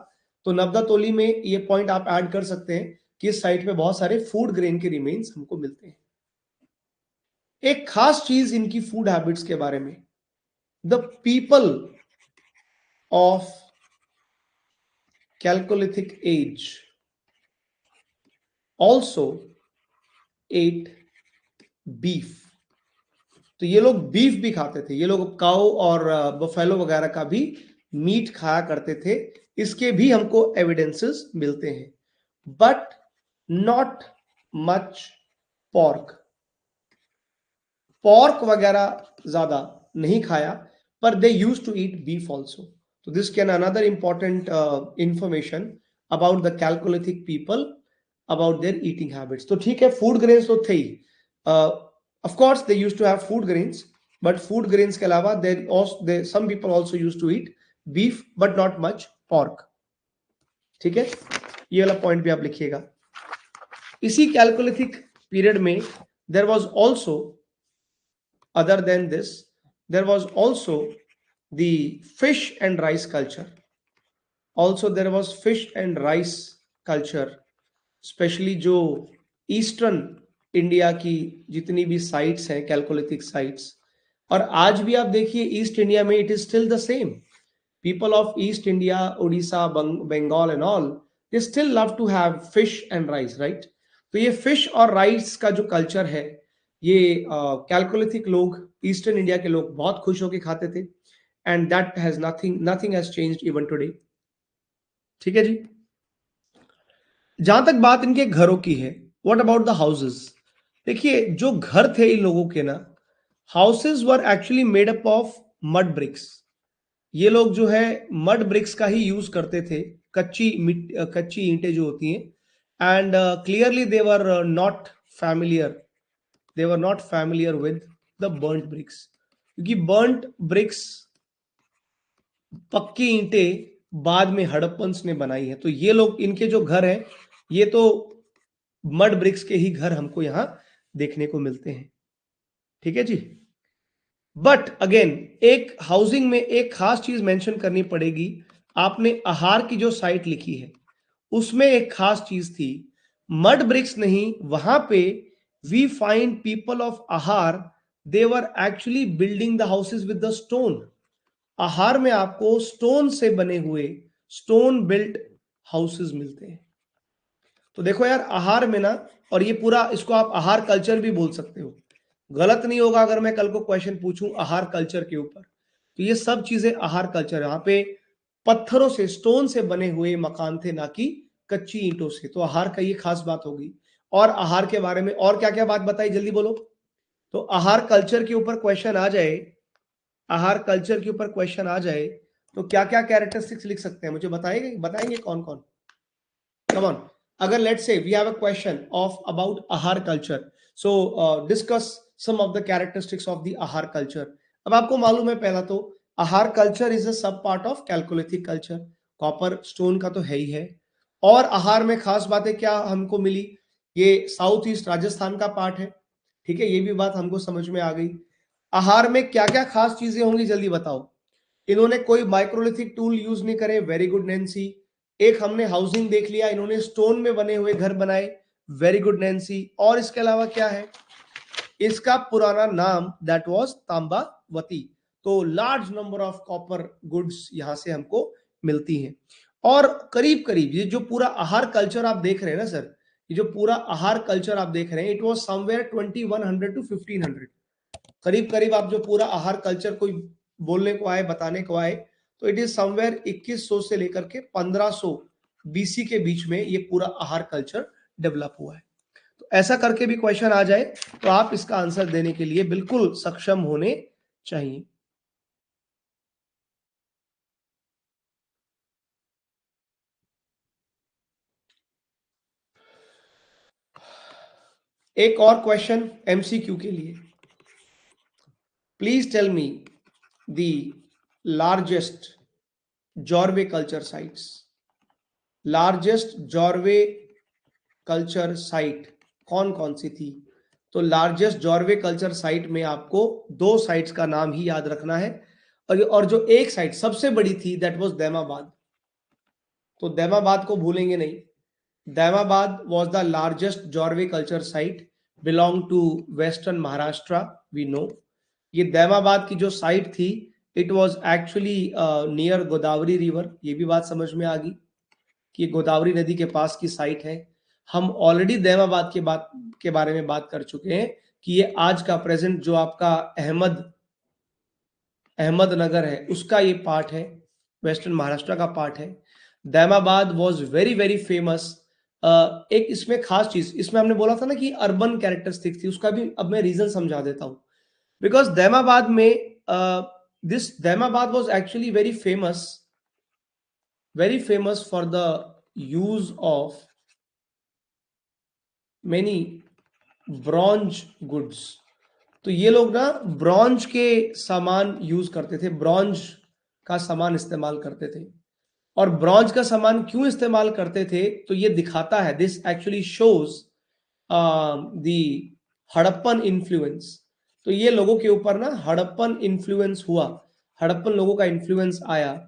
तो नवदा तोली में ये पॉइंट आप ऐड कर सकते हैं कि इस साइट पे बहुत सारे फूड ग्रेन के रिमेन्स हमको मिलते हैं। एक खास चीज इनकी फूड हैबिट्स के बारे में, the people of chalcolithic age also ate beef. तो ये लोग बीफ भी खाते थे, ये लोग काऊ और बफेलो वगैरह का भी मीट खाया करते थे। इसके भी हमको एविडेंसेस मिलते हैं, but not much pork. Pork वगैरह ज्यादा नहीं खाया, पर they use to eat beef also. तो this can another important information about the chalcolithic people, about their eating habits. तो ठीक है, फूड ग्रेन्स तो थे ही, of course they used to have food grains, but food grains के अलावा some people also used to eat beef but not much pork। ठीक है, ये वाला पॉइंट भी आप लिखिएगा। इसी कैल्कोलिथिक पीरियड में there was also, other than this, there was also the fish and rice culture। also there was fish and rice culture, especially जो ईस्टर्न इंडिया की जितनी भी साइट्स हैं, कैलकोलिथिक साइट्स, और आज भी आप देखिए ईस्ट इंडिया में it is still the same. People of East India, Odisha, Bengal and all, they still love to have fish and rice, right? तो ये फिश और राइस का जो कल्चर है, ये कैलकोलिथिक लोग, ईस्टर्न इंडिया के लोग बहुत खुश होकर खाते थे. And that has nothing has changed even today. ठीक है जी. जहां तक बात इनके घरों की है, व्हाट अबाउट द हाउसेस? देखिए जो घर थे इन लोगों के ना, houses were actually made up of mud bricks. ये लोग जो है मड ब्रिक्स का ही यूज करते थे, कच्ची ईंटें जो होती हैं. And clearly they were not familiar with the burnt bricks, क्योंकि बर्न्ट ब्रिक्स, पक्की ईंटें बाद में हड़प्पन्स ने बनाई है. तो ये लोग, इनके जो घर हैं, ये तो मड ब्रिक्स के ही घर हमको यहां देखने को मिलते हैं. ठीक है जी. बट अगेन एक हाउसिंग में एक खास चीज मेंशन करनी पड़ेगी. आपने आहार की जो साइट लिखी है उसमें एक खास चीज थी, मड ब्रिक्स नहीं, वहां पे we find people of Ahar, they were actually building the houses with the stone. Ahar में आपको स्टोन से बने हुए, स्टोन बिल्ट हाउसेस मिलते हैं. तो देखो यार, आहार में ना, और ये पूरा, इसको आप आहार कल्चर भी बोल सकते हो. गलत नहीं होगा अगर मैं कल को क्वेश्चन पूछूं आहार कल्चर के ऊपर. तो ये सब चीजें आहार कल्चर, यहाँ पे पत्थरों से, स्टोन से बने हुए मकान थे, ना कि कच्ची ईंटों से. तो आहार का ये खास बात होगी. और आहार के बारे में और क्या क्या बात बताई, जल्दी बोलो. तो आहार कल्चर के ऊपर क्वेश्चन आ जाए, आहार कल्चर के ऊपर क्वेश्चन आ जाए, तो क्या क्या कैरेक्टरिस्टिक्स लिख सकते हैं, मुझे बताएंगे कौन कौन. Come on. अगर let's say we have a question of about Ahar culture, so discuss some of the characteristics of the Ahar culture. अब आपको मालूम है, पहला तो आहार कल्चर इज अ सब part of chalcolithic culture. Copper stone का तो है ही है. और आहार में खास बातें क्या हमको मिली, ये साउथ ईस्ट राजस्थान का पार्ट है. ठीक है, ये भी बात हमको समझ में आ गई. आहार में क्या क्या खास चीजें होंगी, जल्दी बताओ. इन्होंने कोई माइक्रोलिथिक टूल यूज नहीं करे, वेरी गुड नैन्सी. एक हमने हाउसिंग देख लिया, इन्होंने स्टोन में बने हुए घर बनाए, वेरी गुड नैन्सी. और इसके अलावा क्या है, इसका पुराना नाम दैट वाज तांबावती. तो large number of copper goods यहां से हमको मिलती हैं. और करीब करीब ये जो पूरा आहार कल्चर आप देख रहे हैं ना सर, ये जो पूरा आहार कल्चर आप देख रहे हैं, इट वाज समवेयर 2100 टू 1500. करीब करीब आप जो पूरा आहार कल्चर कोई बोलने को आए, बताने को आए, तो इट इज समवेयर 2100 से लेकर के 1500 बीसी के बीच में ये पूरा आहार कल्चर डेवलप हुआ है. तो ऐसा करके भी क्वेश्चन आ जाए तो आप इसका आंसर देने के लिए बिल्कुल सक्षम होने चाहिए. एक और क्वेश्चन एमसीक्यू के लिए. Please tell me the largest Jorwe culture sites. Largest Jorwe culture site कौन कौन सी थी? तो लार्जेस्ट जॉर्वे कल्चर साइट में आपको दो साइट्स का नाम ही याद रखना है. और जो एक साइट सबसे बड़ी थी दैट वाज दैमाबाद. तो दैमाबाद को भूलेंगे नहीं. Daimabad was the largest Jorwe culture site, belong to western Maharashtra, we know. ये दैमाबाद की जो साइट थी, it was actually near Godavari river. ये भी बात समझ में आ गई कि गोदावरी नदी के पास की साइट है. हम ऑलरेडी दैमाबाद के बारे में बात कर चुके हैं कि ये आज का प्रेजेंट जो आपका अहमदनगर है उसका ये पार्ट है, वेस्टर्न महाराष्ट्र का पार्ट है. Daimabad was very very famous. एक इसमें खास चीज, इसमें हमने बोला था ना कि अर्बन कैरेक्टरिस्टिक्स थी, उसका भी अब मैं रीजन समझा देता हूं. बिकॉज दैमाबाद में this Daimabad was actually very famous for the use of many bronze goods. तो ये लोग ना ब्रॉन्ज के सामान यूज करते थे, ब्रॉन्ज का सामान इस्तेमाल करते थे. और ब्रॉन्ज का सामान क्यों इस्तेमाल करते थे, तो ये दिखाता है, this actually shows the Harappan influence. तो ये लोगों के ऊपर ना हड़प्पन इन्फ्लुएंस हुआ, हड़प्पन लोगों का इन्फ्लुएंस आया,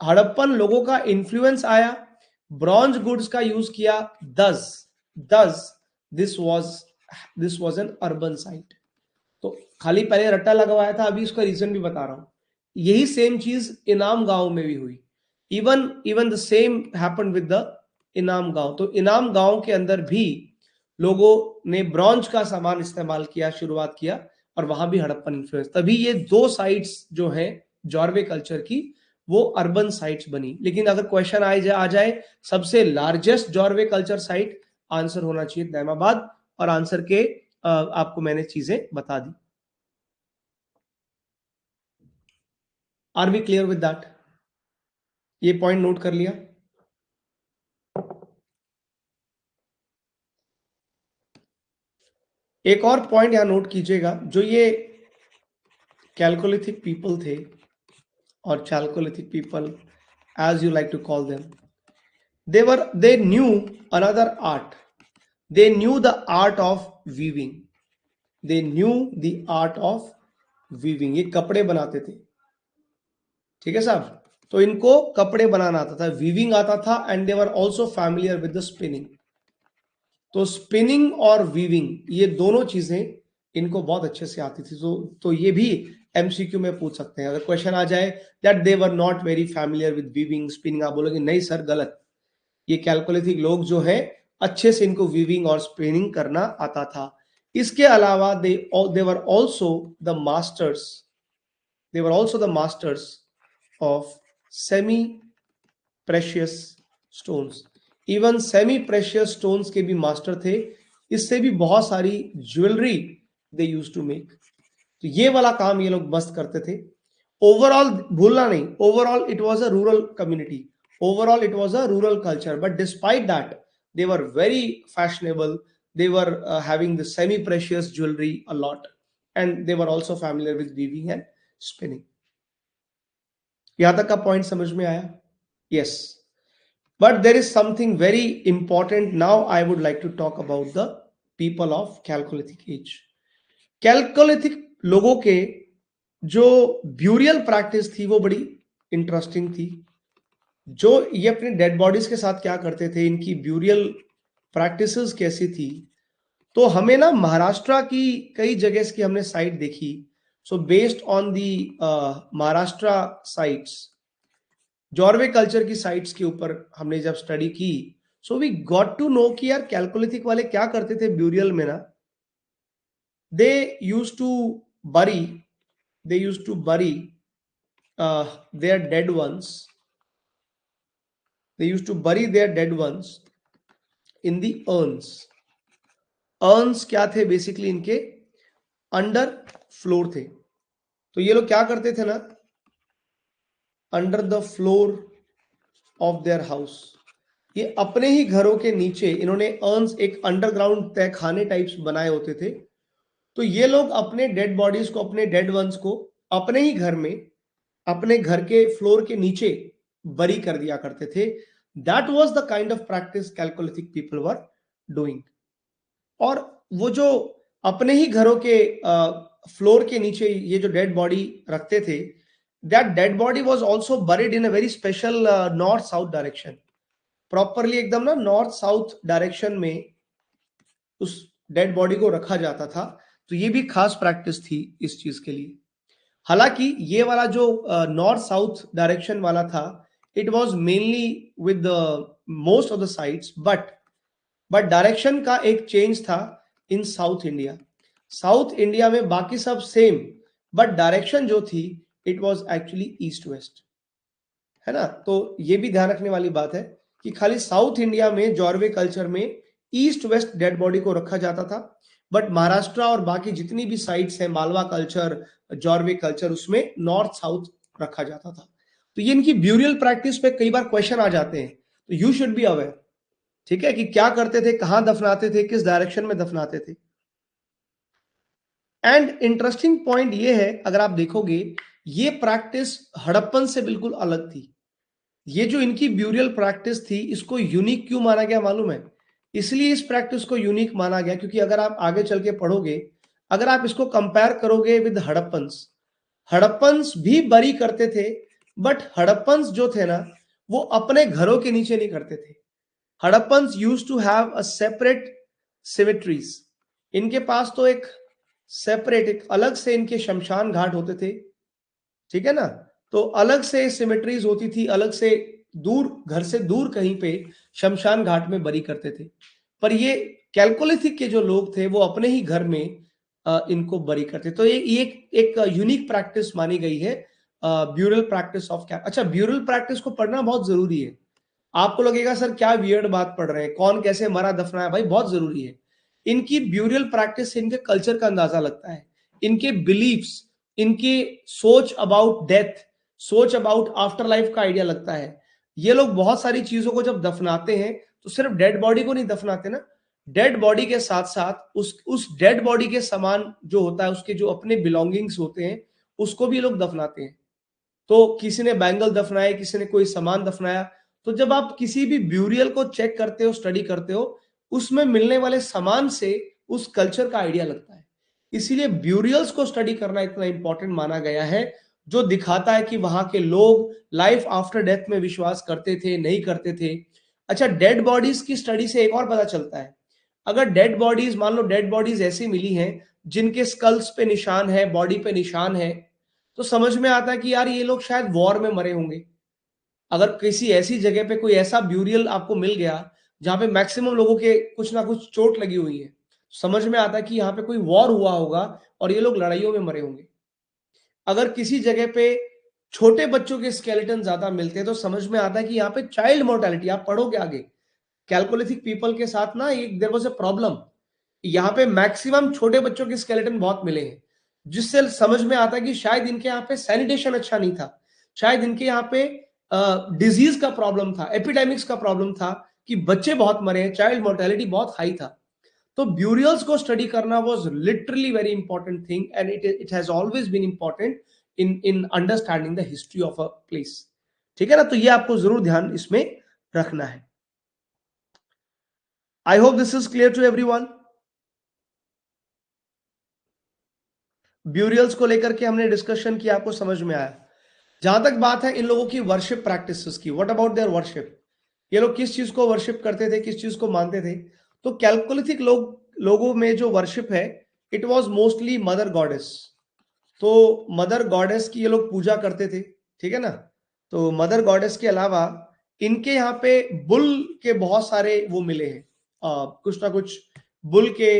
हड़प्पन लोगों का इन्फ्लुएंस आया, ब्रॉन्ज गुड्स का यूज किया. दस this was this was an urban site. तो खाली पहले रट्टा लगवाया था, अभी इसका रीजन भी बता रहा हूं। यही सेम चीज इनाम गांव में भी हुई। Even the same happened with the इनाम गांव। तो इनाम गांव के अंदर भी लोगों ने ब्रॉन्ज का सामान इस्तेमाल किया, शुरुआत किया, और वहां भी हड़प्पन इन्फ्लुएंस। तभी ये दो साइट्स जो हैं जॉर्वे कल्चर की, वो अर्बन साइट्स बनी। लेकिन अगर क्वेश्चन आ जाए सबसे largest Jorwe culture site, answer होना चाहिए दैमाबाद, और आंसर के आपको मैंने चीजें बता दी। Are we clear with that? ये पॉइंट नोट कर लिया? एक और पॉइंट यहां नोट कीजिएगा, जो ये कैल्कोलिथिक पीपल थे, और chalcolithic people as you like to call them, they knew another art. They knew the art of weaving. They knew the art of weaving. ये कपड़े बनाते थे, ठीक है साहब? तो इनको कपड़े बनाना आता था, वीविंग आता था, and they were also familiar with the spinning. तो स्पिनिंग और वीविंग ये दोनों चीजें इनको बहुत अच्छे से आती थी। तो ये भी एमसीक्यू में पूछ सकते हैं। अगर क्वेश्चन आ जाए that they were not very familiar with weaving spinning, आप बोलोगे नहीं सर गलत, ये कैल्कोलिथिक लोग जो है अच्छे से इनको वीविंग और स्पिनिंग करना आता था। इसके अलावा they were also the masters, they were also the masters of semi precious stones. Even semi precious stones के भी मास्टर थे। इससे भी बहुत सारी jewellery they use to make. तो ये वाला काम ये लोग मस्त करते थे। ओवरऑल भूलना नहीं, overall it was a rural community, overall it was a rural culture, but despite that they were very fashionable. They were having the semi precious jewelry a lot, and they were also familiar with weaving and spinning. यहां तक का point समझ में आया? yes, but there is something very important now. I would like to talk about the people of Chalcolithic age. Chalcolithic लोगों के जो burial practice थी वो बड़ी इंटरेस्टिंग थी। जो ये अपने डेड बॉडीज के साथ क्या करते थे, इनकी ब्यूरियल प्रैक्टिसेस कैसी थी, तो हमें ना महाराष्ट्र की कई जगह की हमने साइट देखी। So based on the Maharashtra sites, Jorwe culture की साइट्स के ऊपर हमने जब स्टडी की, so we got to know कि यार कैल्कोलिथिक वाले क्या करते थे ब्यूरियल में ना। They use to bury their dead ones, they used to bury their dead ones in the urns. Earns क्या थे? बेसिकली इनके अंडर फ्लोर थे। तो ये लोग क्या करते थे ना, under the floor of their house, ये अपने ही घरों के नीचे इन्होंने अर्न्स, एक अंडरग्राउंड तहखाने टाइप्स बनाए होते थे। तो ये लोग अपने डेड बॉडीज को, अपने डेड वंस को अपने ही घर में, अपने घर के फ्लोर के नीचे बरी कर दिया करते थे। That was the kind of practice chalcolithic people were doing. और वो जो अपने ही घरों के फ्लोर के नीचे ये जो डेड बॉडी रखते थे, that dead body was also buried in a very special north south direction. Properly एकदम ना नॉर्थ साउथ डायरेक्शन में उस डेड बॉडी को रखा जाता था। तो ये भी खास प्रैक्टिस थी इस चीज के लिए। हालांकि ये वाला जो नॉर्थ साउथ डायरेक्शन वाला था, it was mainly with most of the sites, but direction का एक चेंज था इन साउथ इंडिया। साउथ इंडिया में बाकी सब सेम, बट डायरेक्शन जो थी it was actually east west, है ना। तो ये भी ध्यान रखने वाली बात है कि खाली साउथ इंडिया में जॉर्वे कल्चर में ईस्ट वेस्ट डेड बॉडी को रखा जाता था, बट महाराष्ट्र और बाकी जितनी भी साइट्स हैं, मालवा कल्चर, जॉर्वे कल्चर, उसमें नॉर्थ साउथ रखा जाता था। तो ये इनकी ब्यूरियल प्रैक्टिस पे कई बार क्वेश्चन आ जाते हैं, तो यू शुड बी अवेयर, ठीक है, कि क्या करते थे, कहां दफनाते थे, किस डायरेक्शन में दफनाते थे। एंड इंटरेस्टिंग पॉइंट ये है, अगर आप देखोगे ये प्रैक्टिस हड़प्पन से बिल्कुल अलग थी। ये जो इनकी ब्यूरियल प्रैक्टिस थी, इसको यूनिक क्यों माना गया मालूम है? इसलिए इस प्रैक्टिस को यूनिक माना गया क्योंकि अगर आप आगे चल के पढ़ोगे, अगर आप इसको कंपेयर करोगे विद हड़प्पन्स, हड़प्पन्स भी बरी करते थे, बट हड़प्पन्स जो थे ना, वो अपने घरों के नीचे नहीं करते थे। Harappans used to have a separate cemeteries, इनके पास तो एक सेपरेट, एक अलग से इनके शमशान घाट होते थे, ठीक है ना। तो अलग से सिमेट्रीज होती थी, अलग से दूर, घर से दूर कहीं पे शमशान घाट में बरी करते थे। पर ये कैल्कोलिथिक के जो लोग थे वो अपने ही घर में इनको बरी करते। तो ये एक यूनिक प्रैक्टिस मानी गई है, ब्यूरल प्रैक्टिस ऑफ कैल। अच्छा, ब्यूरल प्रैक्टिस को पढ़ना बहुत जरूरी है। आपको लगेगा सर क्या वियर्ड बात पढ़ रहे हैं, कौन कैसे मरा दफनाया, भाई बहुत जरूरी है। इनकी ब्यूरियल प्रैक्टिस से इनके कल्चर का अंदाजा लगता है, इनके बिलीफ्स, इनकी सोच अबाउट डेथ, सोच अबाउट आफ्टर लाइफ का आइडिया लगता है। ये लोग बहुत सारी चीजों को जब दफनाते हैं तो सिर्फ डेड बॉडी को नहीं दफनाते ना, डेड बॉडी के साथ साथ उस डेड बॉडी के समान जो होता है, उसके जो अपने बिलोंगिंग्स होते हैं, उसको भी ये लोग दफनाते हैं। तो किसी ने बैंगल दफनाए, किसी ने कोई सामान दफनाया। तो जब आप किसी भी ब्यूरियल को चेक करते हो, स्टडी करते हो, उसमें मिलने वाले सामान से उस कल्चर का आइडिया लगता है। इसीलिए ब्यूरियल्स को स्टडी करना इतना इंपॉर्टेंट माना गया है, जो दिखाता है कि वहां के लोग लाइफ आफ्टर डेथ में विश्वास करते थे, नहीं करते थे। अच्छा, डेड बॉडीज की स्टडी से एक और पता चलता है, अगर डेड बॉडीज, मान लो डेड बॉडीज ऐसी मिली हैं जिनके स्कल्स पे निशान है, बॉडी पे निशान है, तो समझ में आता है कि यार ये लोग शायद वॉर में मरे होंगे। अगर किसी ऐसी जगह पे कोई ऐसा ब्यूरियल आपको मिल गया जहां पे मैक्सिमम लोगों के कुछ ना कुछ चोट लगी हुई है, समझ में आता है कि यहाँ पे कोई वॉर हुआ होगा और ये लोग लड़ाइयों में मरे होंगे। अगर किसी जगह पे छोटे बच्चों के स्केलेटन ज्यादा मिलते हैं तो समझ में आता है कि यहाँ पे चाइल्ड मोर्टेलिटी, आप पढ़ोगे आगे, कैल्कोलिथिक पीपल के साथ ना एक देयर वाज अ प्रॉब्लम, यहाँ पे मैक्सिमम छोटे बच्चों के स्केलेटन बहुत मिले हैं, जिससे समझ में आता है कि शायद इनके यहाँ पे सैनिटेशन अच्छा नहीं था, शायद इनके यहाँ पे डिजीज का प्रॉब्लम था, एपिडेमिक्स का प्रॉब्लम था, कि बच्चे बहुत मरे हैं, चाइल्ड मोर्टेलिटी बहुत हाई था। तो ब्यूरियल्स को स्टडी करना was literally very important thing, and it has always been important in understanding the history of a place. ठीक है ना, तो ये आपको जरूर ध्यान इसमें रखना है। I hope this is clear to everyone. Burials को लेकर के हमने डिस्कशन किया, आपको समझ में आया। जहां तक बात है इन लोगों की वर्शिप प्रैक्टिसेस की, व्हाट अबाउट देयर वर्शिप, ये लोग किस चीज को वर्शिप करते थे, किस चीज को मानते थे। तो कैल्कोलिथिक लोगों में जो वर्शिप है, it was mostly mother goddess. तो मदर गॉडेस की ये लोग पूजा करते थे, ठीक है ना। तो मदर गॉडेस के अलावा इनके यहाँ पे बुल के बहुत सारे वो मिले हैं, कुछ ना कुछ बुल के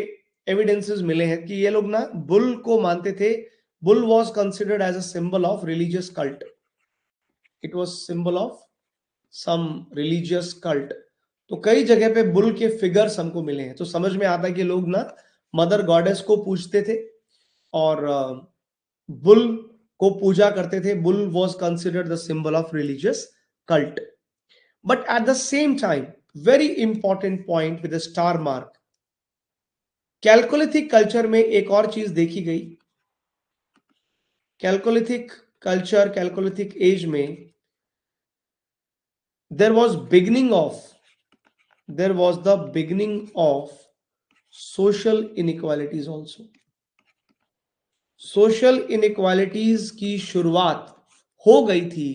एविडेंसेस मिले हैं कि ये लोग ना बुल को मानते थे। Bull was considered as a symbol of religious cult, it was symbol of some religious cult. तो कई जगह पे बुल के फिगर्स हमको मिले हैं, तो समझ में आता है कि लोग ना मदर गॉडेस को पूजते थे और बुल को पूजा करते थे। Bull was considered the symbol of religious cult. But at the same time, very important point with star mark, chalcolithic culture में एक और चीज देखी गई। कैल्कोलिथिक कल्चर, कैल्कोलिथिक एज में there was the beginning of social inequalities also. Social inequalities की शुरुआत हो गई थी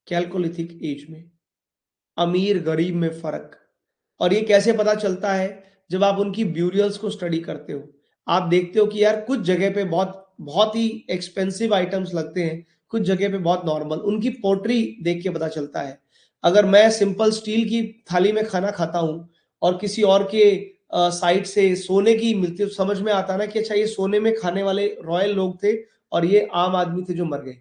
कैल्कोलिथिक एज में, अमीर गरीब में फर्क। और ये कैसे पता चलता है, जब आप उनकी ब्यूरियल्स को स्टडी करते हो, आप देखते हो कि यार कुछ जगह पे बहुत बहुत ही एक्सपेंसिव आइटम्स लगते हैं, कुछ जगह पे बहुत नॉर्मल, उनकी पोट्री देख के पता चलता है। अगर मैं सिंपल स्टील की थाली में खाना खाता हूं और किसी और के साइड से सोने की मिलती है, तो समझ में आता ना कि अच्छा ये सोने में खाने वाले रॉयल लोग थे और ये आम आदमी थे जो मर गए।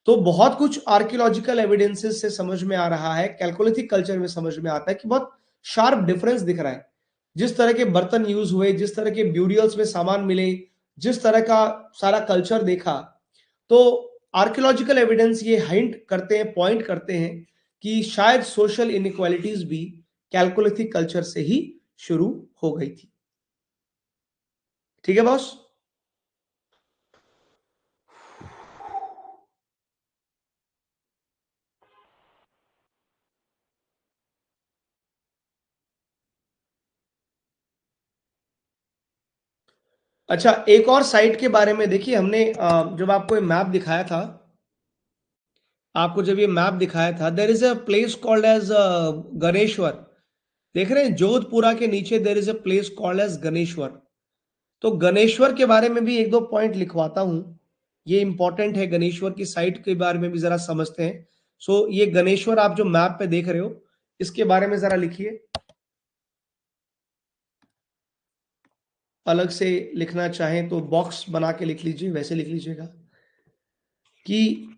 तो बहुत कुछ आर्कियोलॉजिकल एविडेंसेस से समझ में आ रहा है, कैल्कोलिथिक कल्चर में समझ में आता है कि बहुत शार्प डिफरेंस दिख रहा है। जिस तरह के बर्तन यूज हुए, जिस तरह के ब्यूरियल्स में सामान मिले, जिस तरह का सारा कल्चर देखा, तो आर्कियोलॉजिकल एविडेंस ये हिंट करते हैं, पॉइंट करते हैं कि शायद सोशल इनइक्वालिटीज भी कैल्कोलिथिक कल्चर से ही शुरू हो गई थी। ठीक है बॉस। अच्छा, एक और साइट के बारे में देखिए, हमने जब आपको ये मैप दिखाया था, आपको जब ये मैप दिखाया था, there is a place called as Ganeshwar. देख रहे हैं जोधपुरा के नीचे there is a place called as Ganeshwar. तो गणेश्वर के बारे में भी एक दो पॉइंट लिखवाता हूं, ये इंपॉर्टेंट है। गणेश्वर की साइट के बारे में भी जरा समझते हैं। सो ये गणेश्वर आप जो मैप पे देख रहे हो, इसके बारे में जरा लिखिए। अलग से लिखना चाहें तो बॉक्स बना के लिख लीजिए, वैसे लिख लीजिएगा कि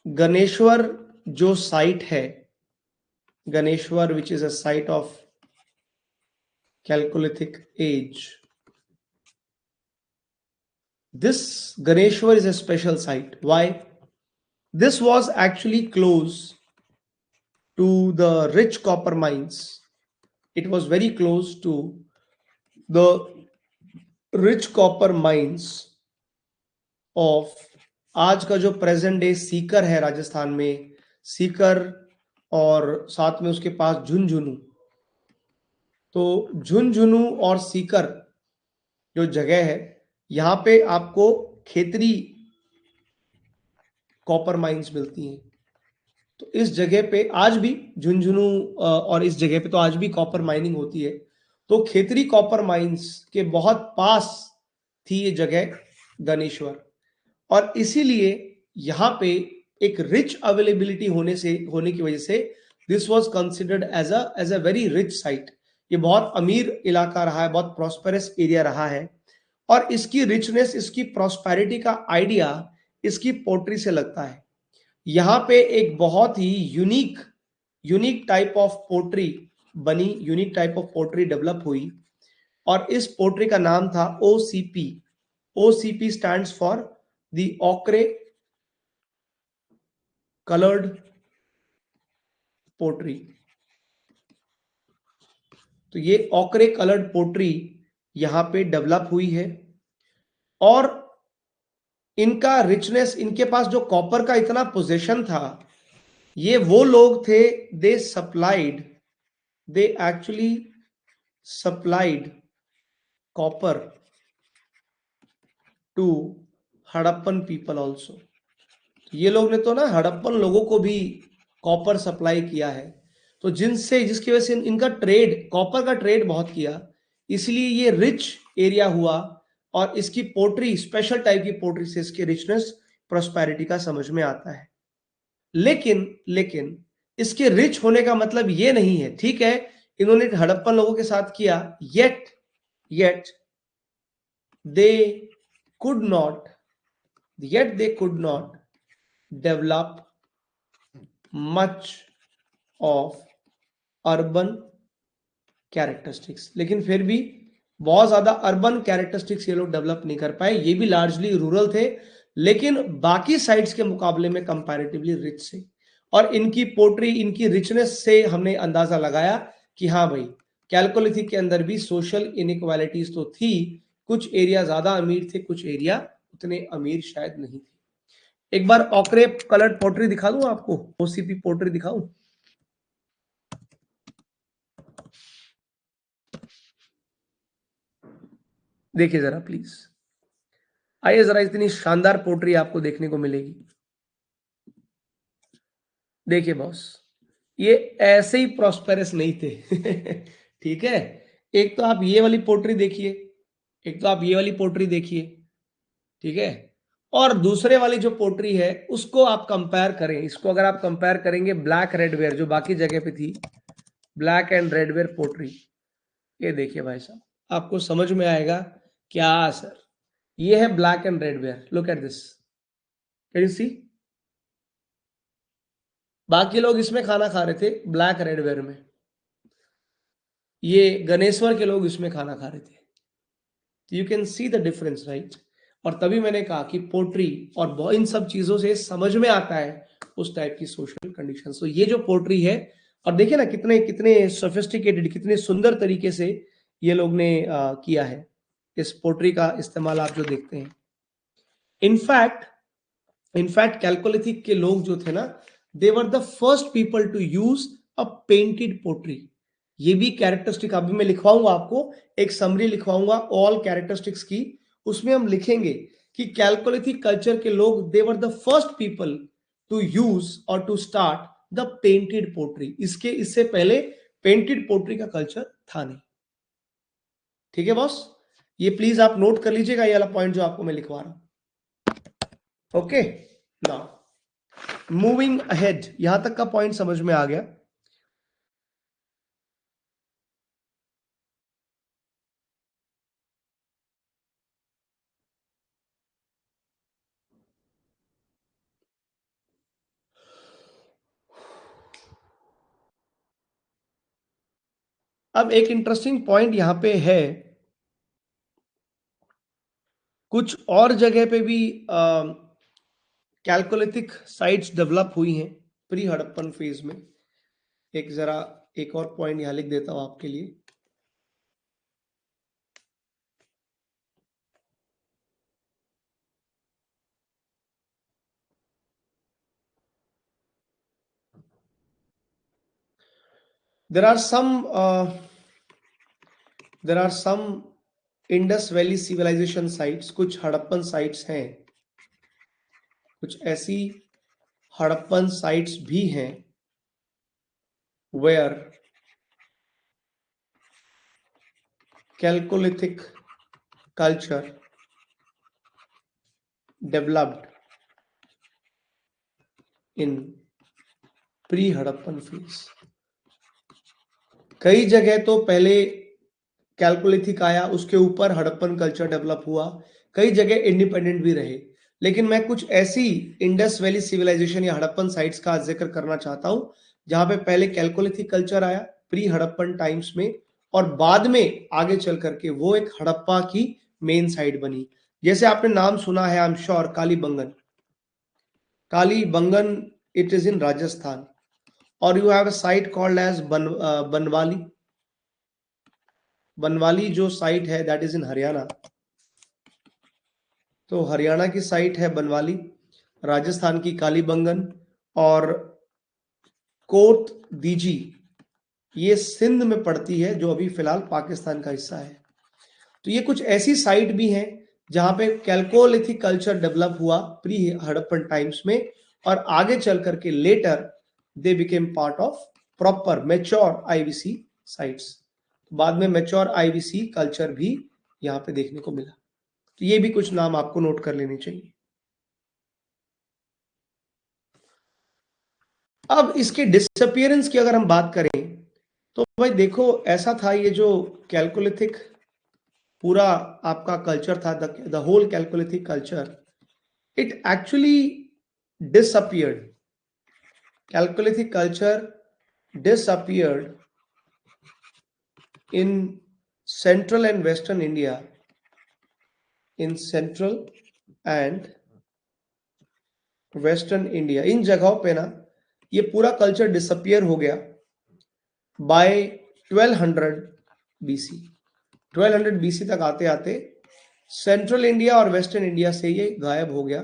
गणेश्वर जो साइट है, Ganeshwar which is a site of Chalcolithic age. This Ganeshwar is a special site. Why? This was actually close to the rich copper mines. It was very close to the rich copper mines of आज का जो present day Sikar है राजस्थान में, सीकर और साथ में उसके पास झुंझुनू। तो झुंझुनू और सीकर जो जगह है, यहां पे आपको खेतरी कॉपर माइंस मिलती हैं। तो इस जगह पे आज भी झुंझुनू और इस जगह पे तो आज भी कॉपर माइनिंग होती है। तो खेतरी कॉपर माइंस के बहुत पास थी ये जगह गणेश्वर, और इसीलिए यहाँ पे एक रिच अवेलेबिलिटी होने की वजह से this was considered as a very rich site. ये बहुत अमीर इलाका रहा है, बहुत प्रॉस्पेरस एरिया रहा है, और इसकी रिचनेस, इसकी प्रॉस्पेरिटी का आइडिया इसकी पोट्री से लगता है। यहाँ पे एक बहुत ही यूनिक टाइप ऑफ पोट्री बनी, unique type of pottery develop हुई, और इस पोट्री का नाम था OCP। OCP stands for the ochre coloured pottery. तो ये ओक्रे कलर्ड पोट्री यहां पे डेवलप हुई है, और इनका रिचनेस, इनके पास जो कॉपर का इतना पोजीशन था, ये वो लोग थे, they actually supplied copper two Harappan people also. ये लोग ने तो ना हड़प्पन लोगों को भी कॉपर सप्लाई किया है। तो जिसकी वजह से इनका ट्रेड, कॉपर का ट्रेड बहुत किया, इसलिए ये रिच एरिया हुआ, और इसकी पोट्री, स्पेशल टाइप की पोट्री से इसकी रिचनेस, प्रोस्पेरिटी का समझ में आता है। लेकिन इसके रिच होने का मतलब ये नहीं है, ठीक है, इन्होंने हड़प्पन लोगों के साथ किया, yet they could not develop much of urban characteristics। लेकिन फिर भी बहुत ज्यादा अर्बन कैरेक्टरिस्टिक्स ये लोग डेवलप नहीं कर पाए, ये भी लार्जली रूरल थे, लेकिन बाकी साइट्स के मुकाबले में कंपैरेटिवली रिच से। और इनकी पोट्री, इनकी रिचनेस से हमने अंदाजा लगाया कि हाँ भाई, कैलकोलिथिक के अंदर भी सोशल इनइक्वालिटीज तो थी, कुछ एरिया ज्यादा अमीर थे, कुछ एरिया उतने अमीर शायद नहीं थे। एक बार ओक्रे कलर्ड पोट्री दिखा दूं आपको, OCP पोट्री दिखाऊं? देखिए जरा प्लीज, आइए जरा, इतनी शानदार पोट्री आपको देखने को मिलेगी। देखिए बॉस, ये ऐसे ही प्रॉस्पेरस नहीं थे ठीक है। एक तो आप ये वाली पोट्री देखिए, एक तो आप ये वाली पोट्री देखिए, ठीक है, और दूसरे वाली जो पोट्री है उसको आप कंपेयर करें। इसको अगर आप कंपेयर करेंगे ब्लैक रेडवेयर जो बाकी जगह पे थी, ब्लैक एंड रेडवेयर पोट्री, ये देखिए भाई साहब, आपको समझ में आएगा क्या सर। ये है black and red ware, look at this, can you see? बाकी लोग इसमें खाना खा रहे थे ब्लैक रेडवेयर में, ये गणेश्वर के लोग इसमें खाना खा रहे थे। You can see the difference, right? और तभी मैंने कहा कि पोट्री और इन सब चीजों से समझ में आता है उस टाइप की सोशल कंडीशन। तो ये जो पोट्री है, और देखिए ना कितने कितने सोफिस्टिकेटेड, कितने सुंदर तरीके से ये लोग ने किया है इस पोट्री का इस्तेमाल, आप जो देखते हैं। इनफैक्ट कैलकोलिथिक के लोग जो थे ना, they were the first people to use a painted pottery. ये भी कैरेक्टरिस्टिक अभी मैं लिखवाऊंगा आपको, एक समरी लिखवाऊंगा ऑल कैरेक्टरिस्टिक्स की, उसमें हम लिखेंगे कि कैलकोलिथिक कल्चर के लोग, they were the first people to use और to start the painted pottery. इससे पहले पेंटेड पोट्री का कल्चर था नहीं। ठीक है बॉस, ये प्लीज आप नोट कर लीजिएगा, ये वाला पॉइंट जो आपको मैं लिखवा रहा हूं। ओके, नाउ मूविंग अहेड, यहां तक का पॉइंट समझ में आ गया। अब एक इंटरेस्टिंग पॉइंट यहां पे है, कुछ और जगह पे भी कैलकोलिथिक साइट्स डेवलप हुई हैं प्री हड़प्पन फेज में। एक जरा एक और पॉइंट यहां लिख देता हूं आपके लिए। there are some uh, there are some Indus valley civilization sites, कुछ हड़प्पन साइट्स हैं, कुछ ऐसी हड़प्पन साइट्स भी हैं where chalcolithic culture developed in pre Harappan phase. कई जगह तो पहले कैलकोलिथिक आया, उसके ऊपर हड़प्पन कल्चर डेवलप हुआ, कई जगह इंडिपेंडेंट भी रहे। लेकिन मैं कुछ ऐसी इंडस वैली सिविलाइजेशन या हड़प्पन साइट्स का जिक्र करना चाहता हूं जहां पे पहले कैलकोलिथिक कल्चर आया प्री हड़प्पन टाइम्स में, और बाद में आगे चल करके वो एक हड़प्पा की मेन साइट बनी। जैसे आपने नाम सुना है, I am sure, Kalibangan. Kalibangan, it is in Rajasthan, और you have a site called as Banawali. Banawali जो साइट है दैट इज इन हरियाणा। तो हरियाणा की साइट है बनवाली, राजस्थान की कालीबंगन, और कोट दीजी ये सिंध में पड़ती है, जो अभी फिलहाल पाकिस्तान का हिस्सा है। तो ये कुछ ऐसी साइट भी हैं जहां पे कैलकोलिथिक कल्चर डेवलप हुआ प्री हड़प्पन टाइम्स में, और आगे चल करके later they became part of proper mature IVC sites. बाद में मैच्योर आईवीसी कल्चर भी यहां पे देखने को मिला। तो ये भी कुछ नाम आपको नोट कर लेने चाहिए। अब इसके डिसअपियरेंस की अगर हम बात करें तो भाई देखो, ऐसा था ये जो कैलकोलिथिक पूरा आपका कल्चर था, the whole chalcolithic culture, it actually disappeared. Chalcolithic culture disappeared in central and western India, in central and western India, in जगहों पे ना ये पूरा कल्चर डिसअपियर हो गया बाय 1200 बीसी। 1200 बीसी तक आते आते सेंट्रल इंडिया और वेस्टर्न इंडिया से ये गायब हो गया।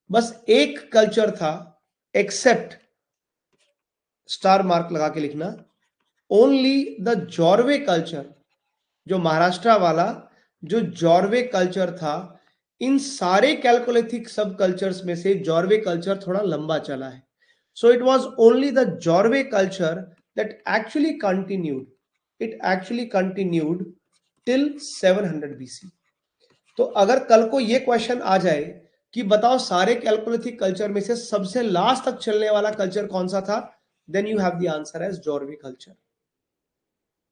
बस एक कल्चर था, एक्सेप्ट, स्टार मार्क लगा के लिखना, ओनली द जॉर्वे कल्चर, जो महाराष्ट्र वाला जो जॉर्वे कल्चर था, इन सारे कैलकोलिथिक सब कल्चर्स में से जॉर्वे कल्चर थोड़ा लंबा चला है। So it was only the Jorwe culture that actually continued, it actually continued till 700 BC. तो अगर कल को ये क्वेश्चन आ जाए कि बताओ सारे कैलकोलिथिक कल्चर में से सबसे लास्ट तक चलने वाला कल्चर कौन सा था, then you have the answer as Jorwe culture.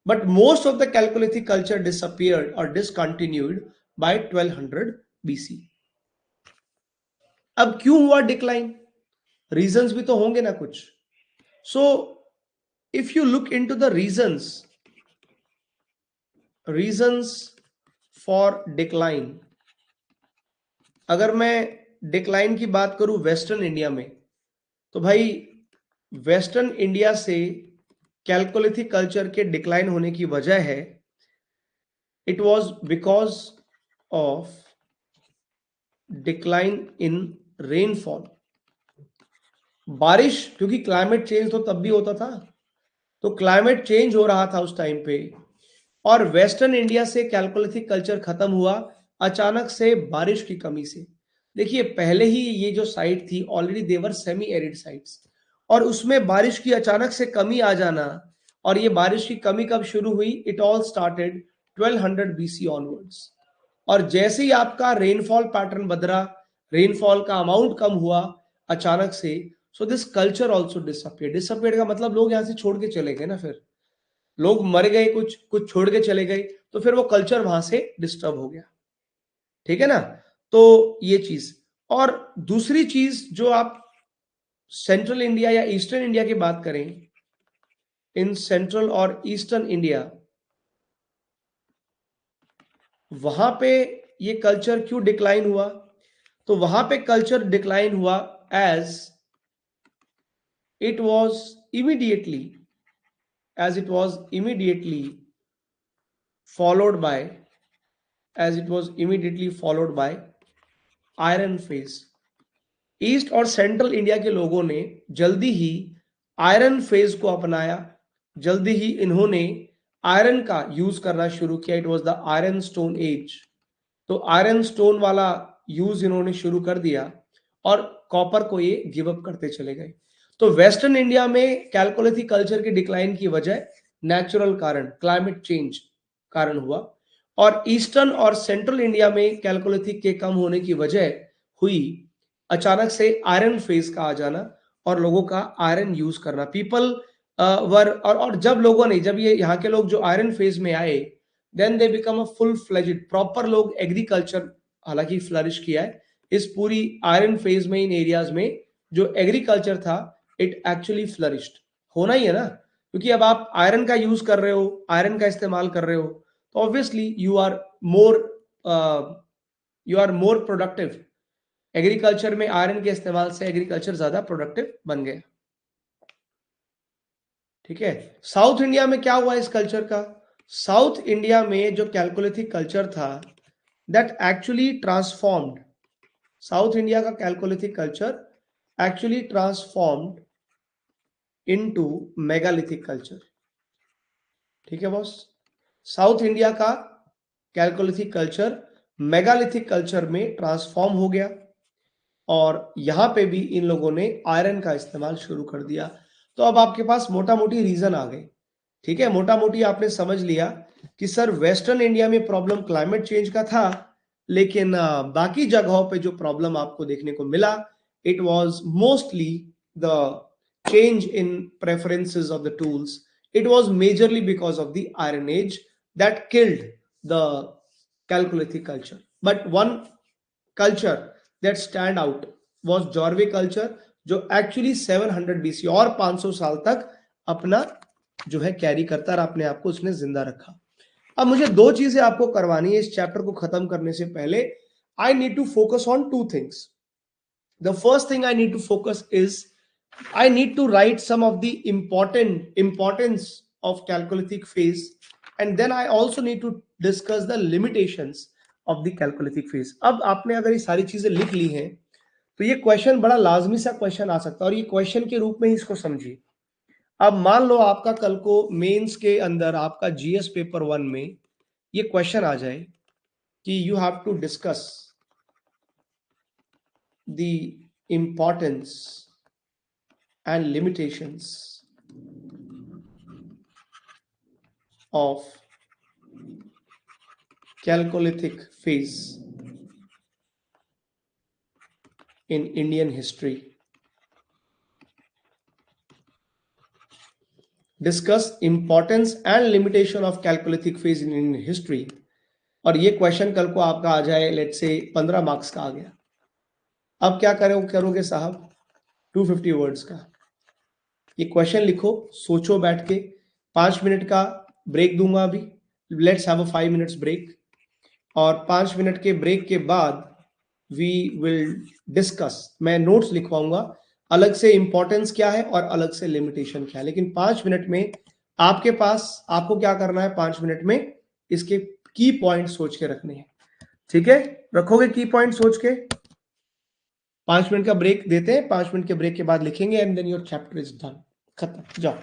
But most of the Chalcolithic culture disappeared or discontinued by 1200 BC. अब क्यों हुआ डिक्लाइन? रीजंस भी तो होंगे ना कुछ। So if you look into the reasons for decline, अगर मैं डिक्लाइन की बात करूं वेस्टर्न इंडिया में, तो भाई वेस्टर्न इंडिया से कैलकोलिथिक कल्चर के डिक्लाइन होने की वजह है, it was because of decline in rainfall. बारिश, क्योंकि क्लाइमेट चेंज तो तब भी होता था, तो क्लाइमेट चेंज हो रहा था उस टाइम पे, और वेस्टर्न इंडिया से कैलकोलिथिक कल्चर खत्म हुआ अचानक से बारिश की कमी से। देखिए पहले ही ये जो साइट थी ऑलरेडी देवर सेमी एरिड साइट्स, और उसमें बारिश की अचानक से कमी आ जाना, और ये बारिश की कमी कब शुरू हुई? It all started 1200 BC onwards. और जैसे ही आपका रेनफॉल पैटर्न बदला, रेनफॉल का अमाउंट कम हुआ अचानक से, so this culture also disappear. Disappear का मतलब लोग यहां से छोड़ के चले गए ना, फिर लोग मर गए, कुछ कुछ छोड़ के चले गए, तो फिर वो कल्चर वहां से डिस्टर्ब हो गया। ठीक है ना। तो ये चीज, और दूसरी चीज जो आप सेंट्रल इंडिया या ईस्टर्न इंडिया की बात करें, इन सेंट्रल और ईस्टर्न इंडिया, वहां पे ये कल्चर क्यों डिक्लाइन हुआ? तो वहां पे कल्चर डिक्लाइन हुआ as it was immediately followed by iron phase. East और सेंट्रल इंडिया के लोगों ने जल्दी ही आयरन फेज को अपनाया, जल्दी ही इन्होंने आयरन का यूज करना शुरू किया। It was the iron stone age. तो आयरन स्टोन वाला यूज इन्होंने शुरू कर दिया और कॉपर को ये गिव अप करते चले गए। तो वेस्टर्न इंडिया में कैलकोलिथिक कल्चर के डिक्लाइन की वजह नेचुरल कारण, क्लाइमेट चेंज कारण हुआ, और ईस्टर्न और सेंट्रल इंडिया में कैलकोलिथिक के कम होने की वजह हुई अचानक से आयरन फेज का आ जाना और लोगों का आयरन यूज करना। पीपल वर, और जब लोगों ने, जब ये यहाँ के लोग जो आयरन फेज में आए, then they become a full fledged proper लोग। एग्रीकल्चर हालांकि फ्लरिश किया है इस पूरी आयरन फेज में, इन एरियाज में जो एग्रीकल्चर था इट एक्चुअली फ्लरिश्ड। होना ही है ना, क्योंकि अब आप आयरन का यूज कर रहे हो, आयरन का इस्तेमाल कर रहे हो, तो obviously you are more productive. Agriculture में आयरन के इस्तेमाल से एग्रीकल्चर ज्यादा प्रोडक्टिव बन गया। ठीक है। साउथ इंडिया में क्या हुआ इस कल्चर का? साउथ इंडिया में जो कैलकोलिथिक कल्चर था that actually transformed, South India का chalcolithic culture actually transformed into megalithic culture. ठीक है बॉस। साउथ इंडिया का कैलकोलिथिक कल्चर मेगालिथिक कल्चर में ट्रांसफॉर्म हो गया और यहां पे भी इन लोगों ने आयरन का इस्तेमाल शुरू कर दिया। तो अब आपके पास मोटा मोटी रीजन आ गए। ठीक है, मोटा मोटी आपने समझ लिया कि सर वेस्टर्न इंडिया में प्रॉब्लम क्लाइमेट चेंज का था, लेकिन बाकी जगहों पे जो प्रॉब्लम आपको देखने को मिला it was mostly the change in preferences of the tools. It was majorly because of the Iron Age that killed the Chalcolithic culture. But one culture that stand out was Jorve culture, जो actually 700 BC और 500 साल तक अपना जो है carry करता रहा, अपने आप को उसने जिंदा रखा। अब मुझे दो चीजें आपको करवानी है इस चैप्टर को खत्म करने से पहले। I need to focus on two things. The first thing I need to focus is I need to write some of the importance of Chalcolithic phase, and then I also need to discuss the limitations of the Chalcolithic phase. अब आपने अगर ये सारी चीजें लिख ली हैं तो ये क्वेश्चन बड़ा लाजमी सा क्वेश्चन आ सकता है और ये क्वेश्चन के रूप में ही इसको समझिए। अब मान लो आपका कल को मेंस के अंदर आपका जीएस पेपर 1 में ये क्वेश्चन आ जाए कि you have to discuss the importance and limitations of Chalcolithic phase in Indian history. Discuss importance and limitation of Chalcolithic phase in Indian history. और ये क्वेश्चन कल को आपका आ जाए, लेट्स से 15 मार्क्स का आ गया। अब क्या करोगे साहब? 250 वर्ड्स का ये क्वेश्चन लिखो, सोचो बैठ के। 5 मिनट का ब्रेक दूंगा अभी, let's have a 5 minutes break, और 5 मिनट के ब्रेक के बाद वी विल डिस्कस। मैं नोट्स लिखवाऊंगा अलग से, इंपॉर्टेंस क्या है और अलग से लिमिटेशन क्या है, लेकिन 5 मिनट में आपके पास, आपको क्या करना है, 5 मिनट में इसके की पॉइंट सोच के रखने हैं। ठीक है, रखोगे की पॉइंट सोच के? 5 मिनट का ब्रेक देते हैं, 5 मिनट के ब्रेक के बाद लिखेंगे and then your chapter is done, खत्म। जाओ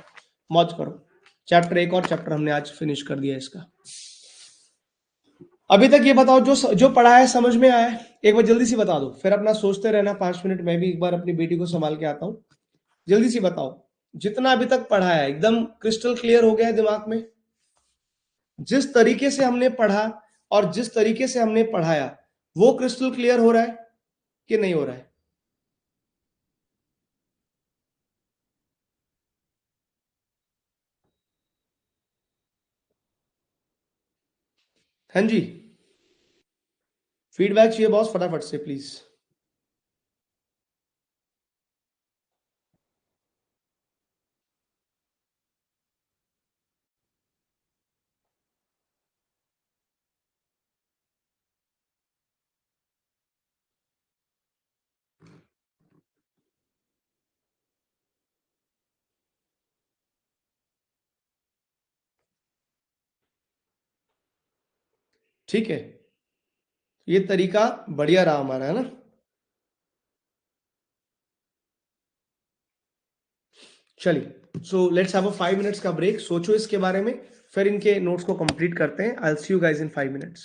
मौज करो। चैप्टर एक और चैप्टर हमने आज फिनिश कर दिया इसका। अभी तक ये बताओ जो पढ़ा है समझ में आया है? एक बार जल्दी से बता दो, फिर अपना सोचते रहना 5 मिनट। मैं भी एक बार अपनी बेटी को संभाल के आता हूं। जल्दी से बताओ जितना अभी तक पढ़ा है एकदम क्रिस्टल क्लियर हो गया है दिमाग में? जिस तरीके से हमने पढ़ा और जिस तरीके से हमने पढ़ाया, वो क्रिस्टल क्लियर हो रहा है कि नहीं हो रहा है? हाँ जी, फीडबैक चाहिए बॉस, फटाफट से प्लीज। ठीक है, ये तरीका बढ़िया रहा हमारा, है ना? चलिए, so let's have a 5 minutes का ब्रेक, सोचो इसके बारे में, फिर इनके नोट्स को कंप्लीट करते हैं। I will see you guys in 5 minutes.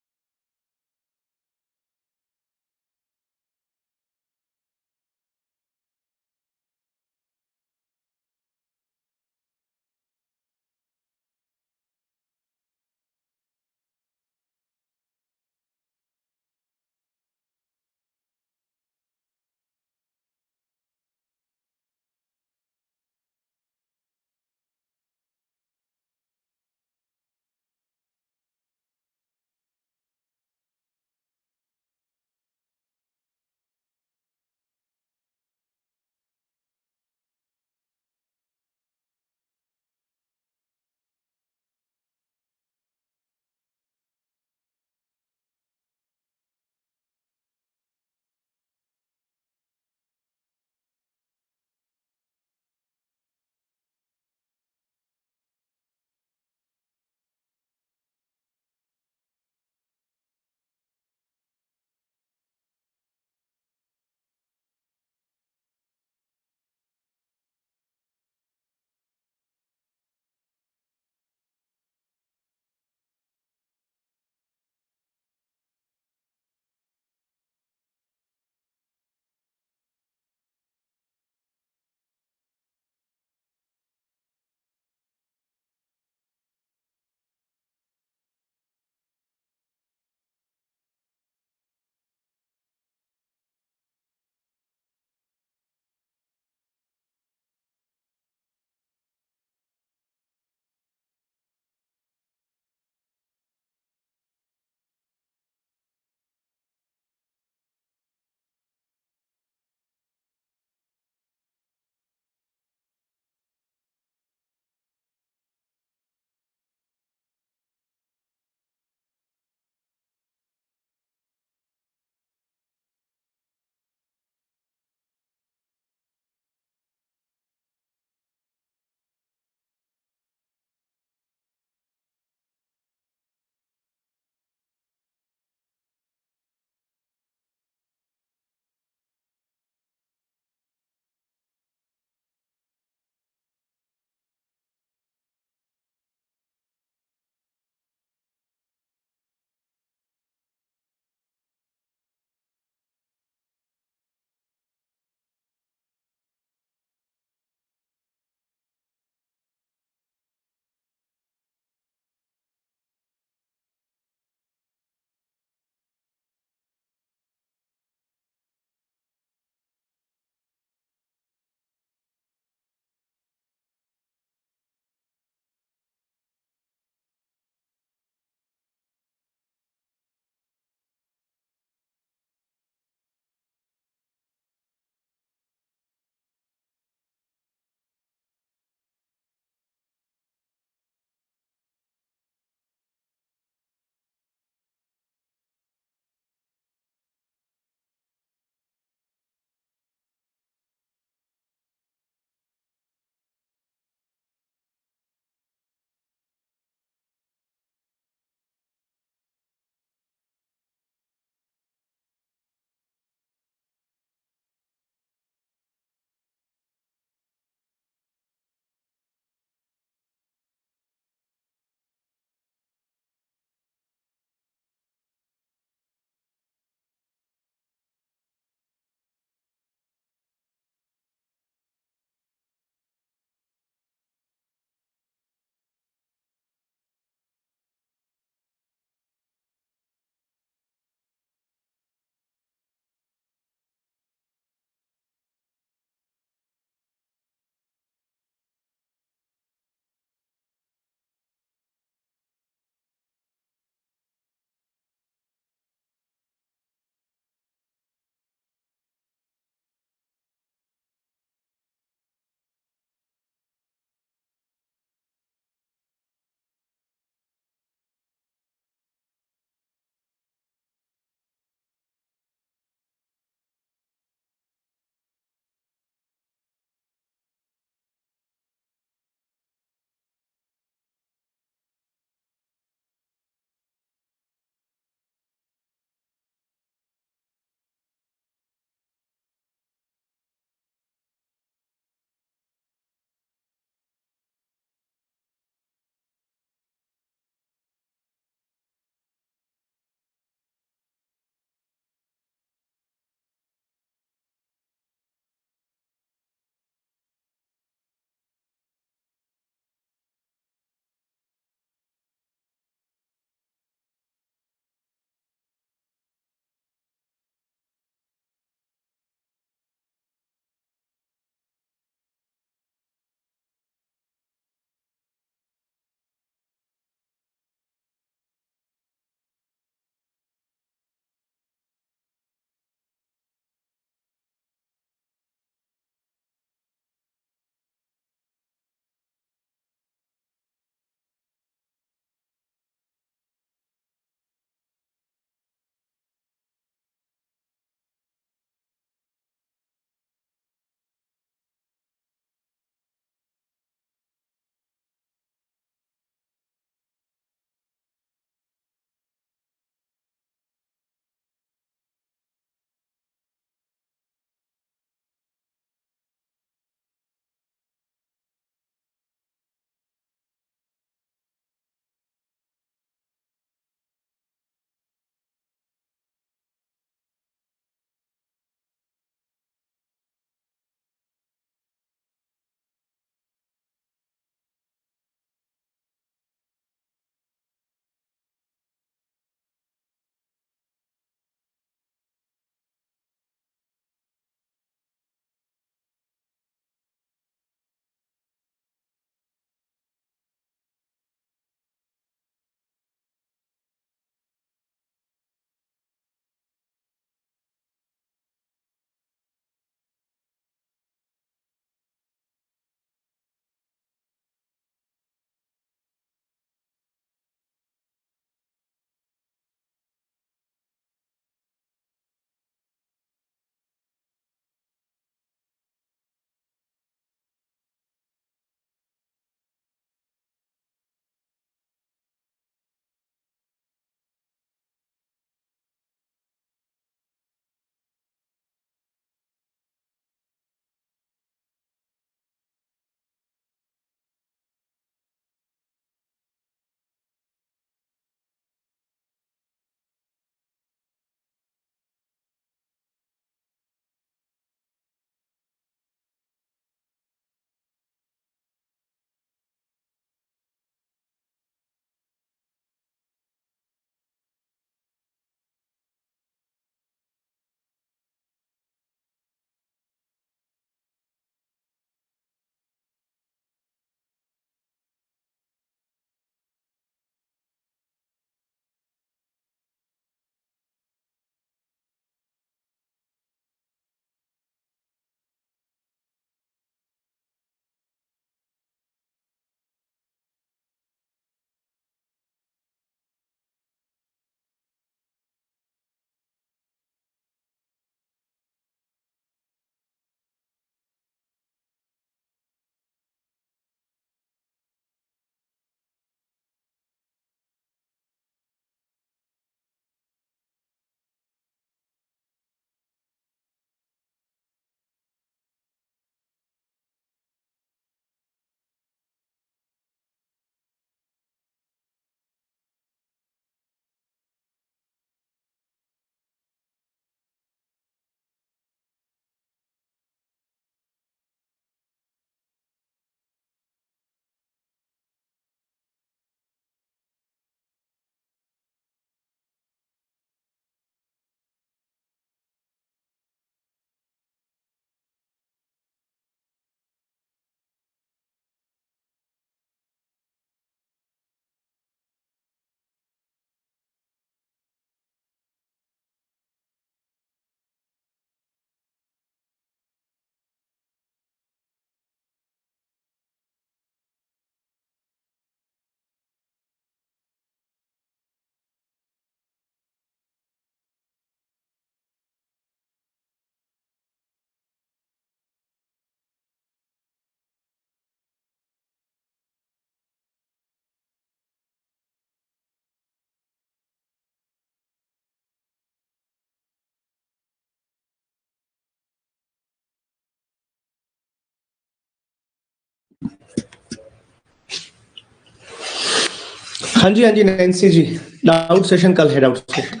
हाँ जी नैन्सी जी, डाउट सेशन कल है। डाउट सेशन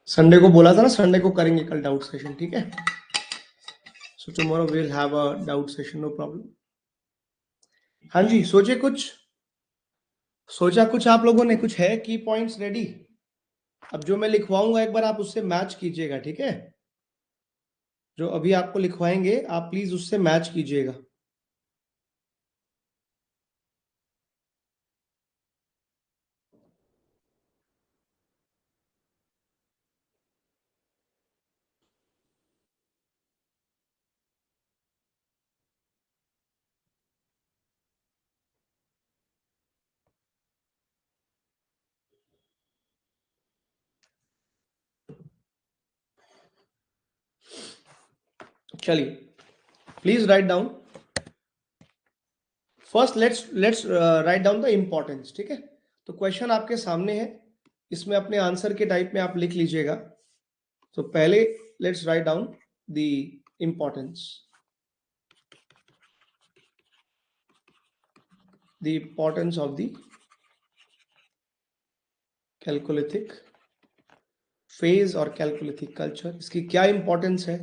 संडे को बोला था ना, संडे को करेंगे कल डाउट सेशन, ठीक है। So tomorrow we will have a doubt session, no problem. हाँ जी, सोचा कुछ आप लोगों ने, कुछ है की पॉइंट्स रेडी? अब जो मैं लिखवाऊंगा एक बार आप उससे मैच कीजिएगा, ठीक है। जो अभी आपको लिखवाएंगे आप प्लीज उससे मैच कीजिएगा। चलिए, please write down. First let's write down the importance, ठीक है। तो क्वेश्चन आपके सामने है, इसमें अपने आंसर के टाइप में आप लिख लीजिएगा। तो पहले let's write down the importance, the importance of the chalcolithic phase और कैलकोलिथिक कल्चर, इसकी क्या इंपॉर्टेंस है,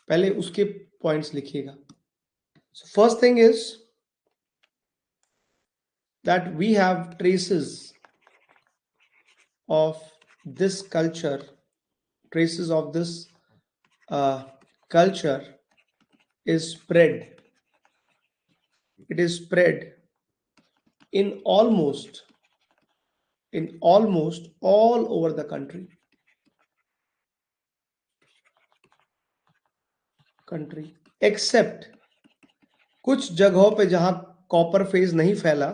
पहले उसके पॉइंट्स लिखिएगा। So first thing is that we have traces of this culture, traces of this culture is spread, it is spread in almost all over the country except कुछ जगहों पे जहां कॉपर फेज नहीं फैला,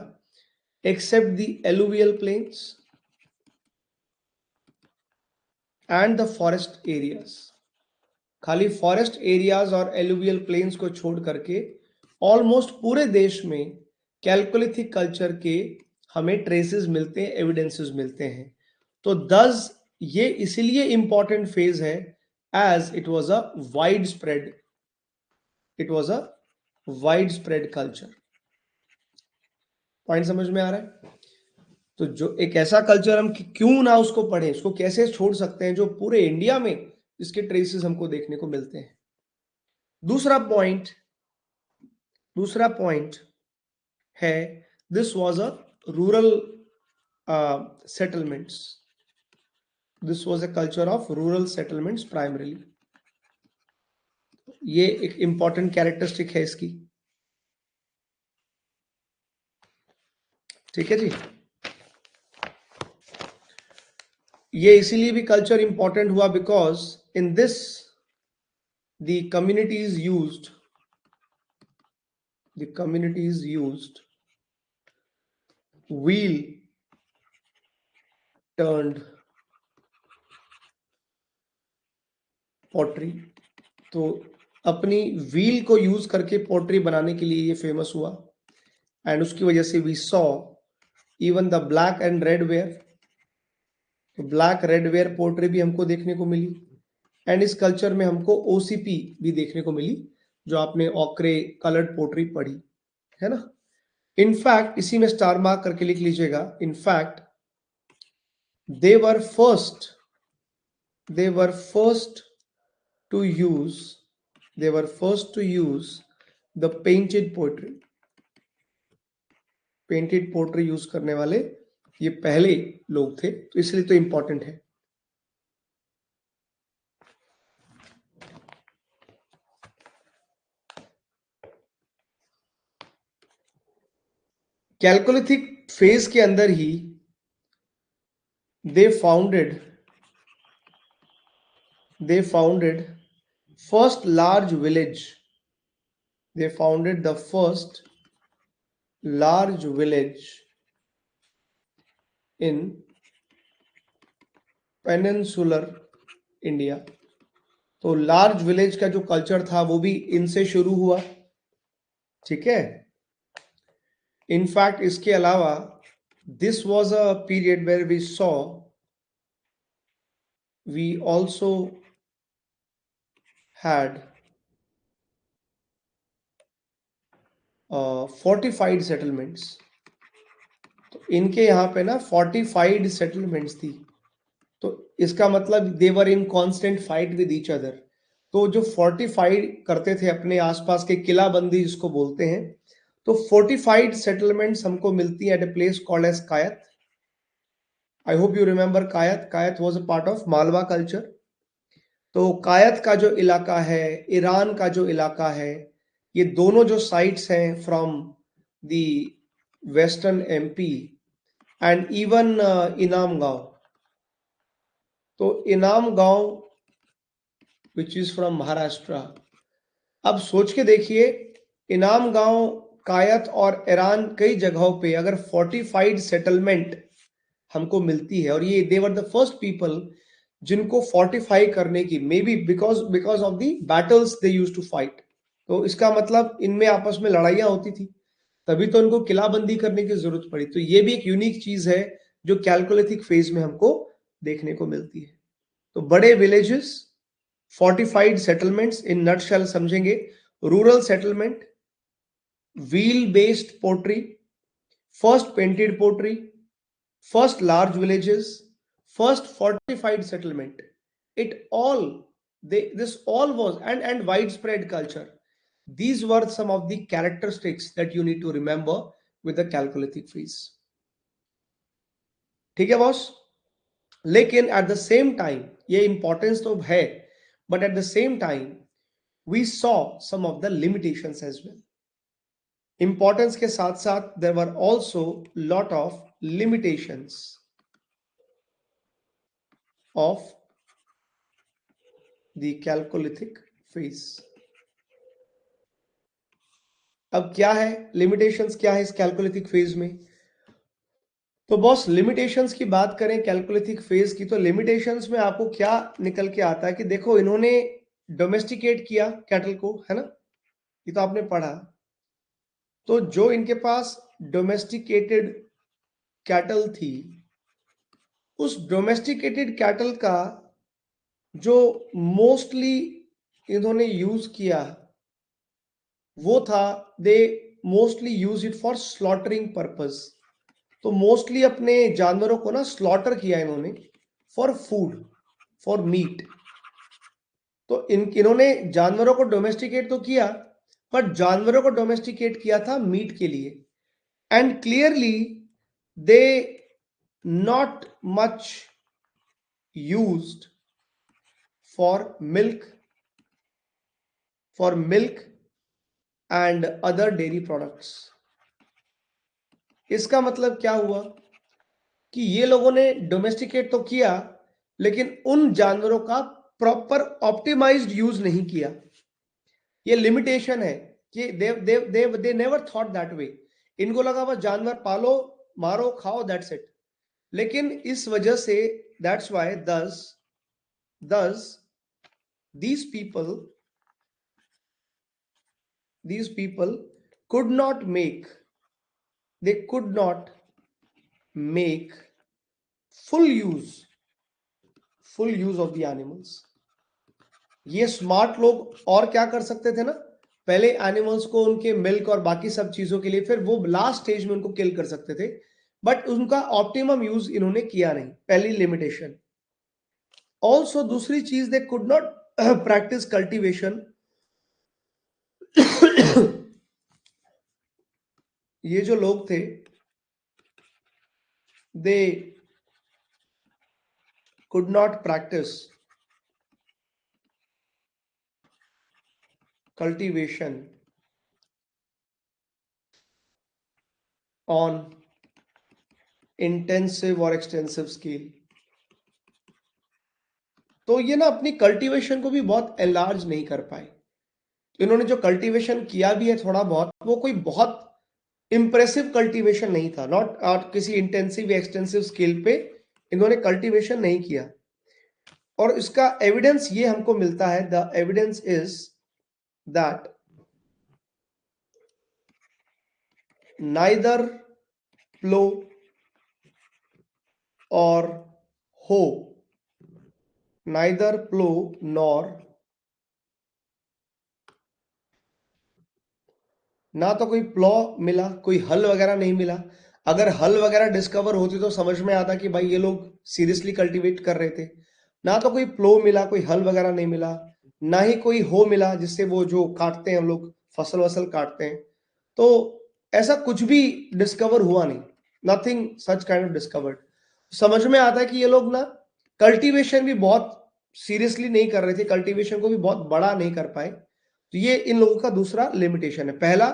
except the alluvial plains and the forest areas। खाली forest areas और alluvial planes को छोड़ करके ऑलमोस्ट पूरे देश में कैलकोलिथिक कल्चर के हमें ट्रेसेस मिलते हैं, एविडेंसेस मिलते हैं। तो दस ये इसीलिए इंपॉर्टेंट फेज है as it was a wide spread, it was a wide spread culture. Point समझ में आ रहा है? तो जो एक ऐसा कल्चर हम क्यों ना उसको पढ़ें, उसको कैसे छोड़ सकते हैं, जो पूरे इंडिया में इसके ट्रेसेस हमको देखने को मिलते हैं। दूसरा पॉइंट है, this was a rural settlements, this was a culture of rural settlements primarily. ये एक इंपॉर्टेंट कैरेक्टरिस्टिक है इसकी, ठीक है जी। ये इसीलिए भी कल्चर इंपॉर्टेंट हुआ because in this the communities used wheel turned pottery। तो अपनी व्हील को यूज करके पोट्री बनाने के लिए ये फेमस हुआ, एंड उसकी वजह से we saw even the black and red ware, तो ब्लैक रेड वेयर पोट्री भी हमको देखने को मिली। एंड इस कल्चर में हमको ओसीपी भी देखने को मिली, जो आपने ऑक्रे कलर्ड पोट्री पढ़ी है ना। इनफैक्ट इसी में स्टार मार्क करके लिख लीजिएगा, in fact they were first to use the painted pottery use करने वाले ये पहले लोग थे, तो इसलिए तो इंपॉर्टेंट है। कैलकोलिथिक फेज के अंदर ही they founded first large village, they founded the first large village in peninsular India. तो लार्ज विलेज का जो कल्चर था वो भी इनसे शुरू हुआ, ठीक है। इनफैक्ट इसके अलावा this was a period where we also had fortified settlements। तो इनके यहाँ पे ना फोर्टिफाइड सेटलमेंट्स थी, तो इसका मतलब they were in constant fight with each other. तो जो फोर्टिफाइड करते थे अपने आसपास के किलाबंदी जिसको बोलते हैं, तो फोर्टिफाइड सेटलमेंट्स हमको मिलती है at a place called as Kayatha. I hope you remember Kayatha. Kayatha was a part of Malwa culture. तो कायत का जो इलाका है, ईरान का जो इलाका है, ये दोनों जो साइट्स हैं from the western MP and even इनाम गांव। तो इनाम गांव विच इज फ्रॉम महाराष्ट्र। अब सोच के देखिए, इनाम गांव, कायत और ईरान कई जगहों पे अगर फोर्टिफाइड सेटलमेंट हमको मिलती है, और ये they were the first people जिनको फोर्टिफाई करने की, maybe because because of the battles they use to fight. तो इसका मतलब इनमें आपस में लड़ाइयां होती थी, तभी तो इनको किलाबंदी करने की जरूरत पड़ी। तो ये भी एक यूनिक चीज है जो कैलकोलिथिक फेज में हमको देखने को मिलती है। तो बड़े villages, fortified settlements in nutshell समझेंगे। Rural settlement, wheel based pottery, first painted pottery, first large villages, first fortified settlement. It all, this all was, and widespread culture. These were some of the characteristics that you need to remember with the Chalcolithic phase. ठीक है boss? लेकिन at the same time, ये importance तो है, but at the same time, we saw some of the limitations as well. Importance के साथ साथ there were also lot of limitations of the Chalcolithic phase. अब क्या है लिमिटेशंस, क्या है इस कैलकोलिथिक फेज में? तो बॉस लिमिटेशंस की बात करें कैलकोलिथिक फेज की, तो लिमिटेशंस में आपको क्या निकल के आता है कि देखो, इन्होंने डोमेस्टिकेट किया कैटल को, है ना, ये तो आपने पढ़ा। तो जो इनके पास डोमेस्टिकेटेड कैटल थी, उस डोमेस्टिकेटेड कैटल का जो मोस्टली इन्होंने यूज किया वो था, they mostly use it for slaughtering purpose. तो मोस्टली अपने जानवरों को ना स्लॉटर किया इन्होंने फॉर फूड, फॉर मीट। तो इन्होंने जानवरों को डोमेस्टिकेट तो किया, पर जानवरों को डोमेस्टिकेट किया था मीट के लिए। And clearly they not much used for milk and other dairy products. इसका मतलब क्या हुआ कि ये लोगों ने डोमेस्टिकेट तो किया, लेकिन उन जानवरों का प्रॉपर ऑप्टिमाइज्ड यूज नहीं किया। ये लिमिटेशन है कि they never thought that way. इनको लगा बस जानवर पालो, मारो, खाओ, दैट्स इट। लेकिन इस वजह से, दैट्स व्हाई दस these people these people could not make they could not make full use of the animals। ये स्मार्ट लोग और क्या कर सकते थे ना, पहले एनिमल्स को उनके मिल्क और बाकी सब चीजों के लिए, फिर वो लास्ट स्टेज में उनको किल कर सकते थे, बट उनका ऑप्टिमम यूज इन्होंने किया नहीं। पहली लिमिटेशन। ऑल्सो दूसरी चीज, they could not practice cultivation. ये जो लोग थे, they could not practice cultivation on intensive or extensive scale। तो ये ना अपनी कल्टीवेशन को भी बहुत एनलार्ज नहीं कर पाए। तो इन्होंने जो कल्टीवेशन किया भी है थोड़ा बहुत, वो कोई बहुत इंप्रेसिव कल्टीवेशन नहीं था। नॉट किसी इंटेंसिव या एक्सटेंसिव स्केल पे इन्होंने कल्टीवेशन नहीं किया। और इसका एविडेंस ये हमको मिलता है, the evidence is that neither plough और हो, नाइदर प्लो नॉर, ना तो कोई प्लॉ मिला, कोई हल वगैरह नहीं मिला। अगर हल वगैरह डिस्कवर होती तो समझ में आता कि भाई ये लोग सीरियसली कल्टीवेट कर रहे थे। ना तो कोई प्लो मिला, कोई हल वगैरह नहीं मिला, ना ही कोई हो मिला जिससे वो जो काटते हैं हम लोग फसल वसल काटते हैं, तो ऐसा कुछ भी डिस्कवर हुआ नहीं, nothing such kind of discovered. समझ में आता है कि ये लोग ना कल्टीवेशन भी बहुत सीरियसली नहीं कर रहे थे, कल्टीवेशन को भी बहुत बड़ा नहीं कर पाए। तो ये इन लोगों का दूसरा लिमिटेशन है। पहला,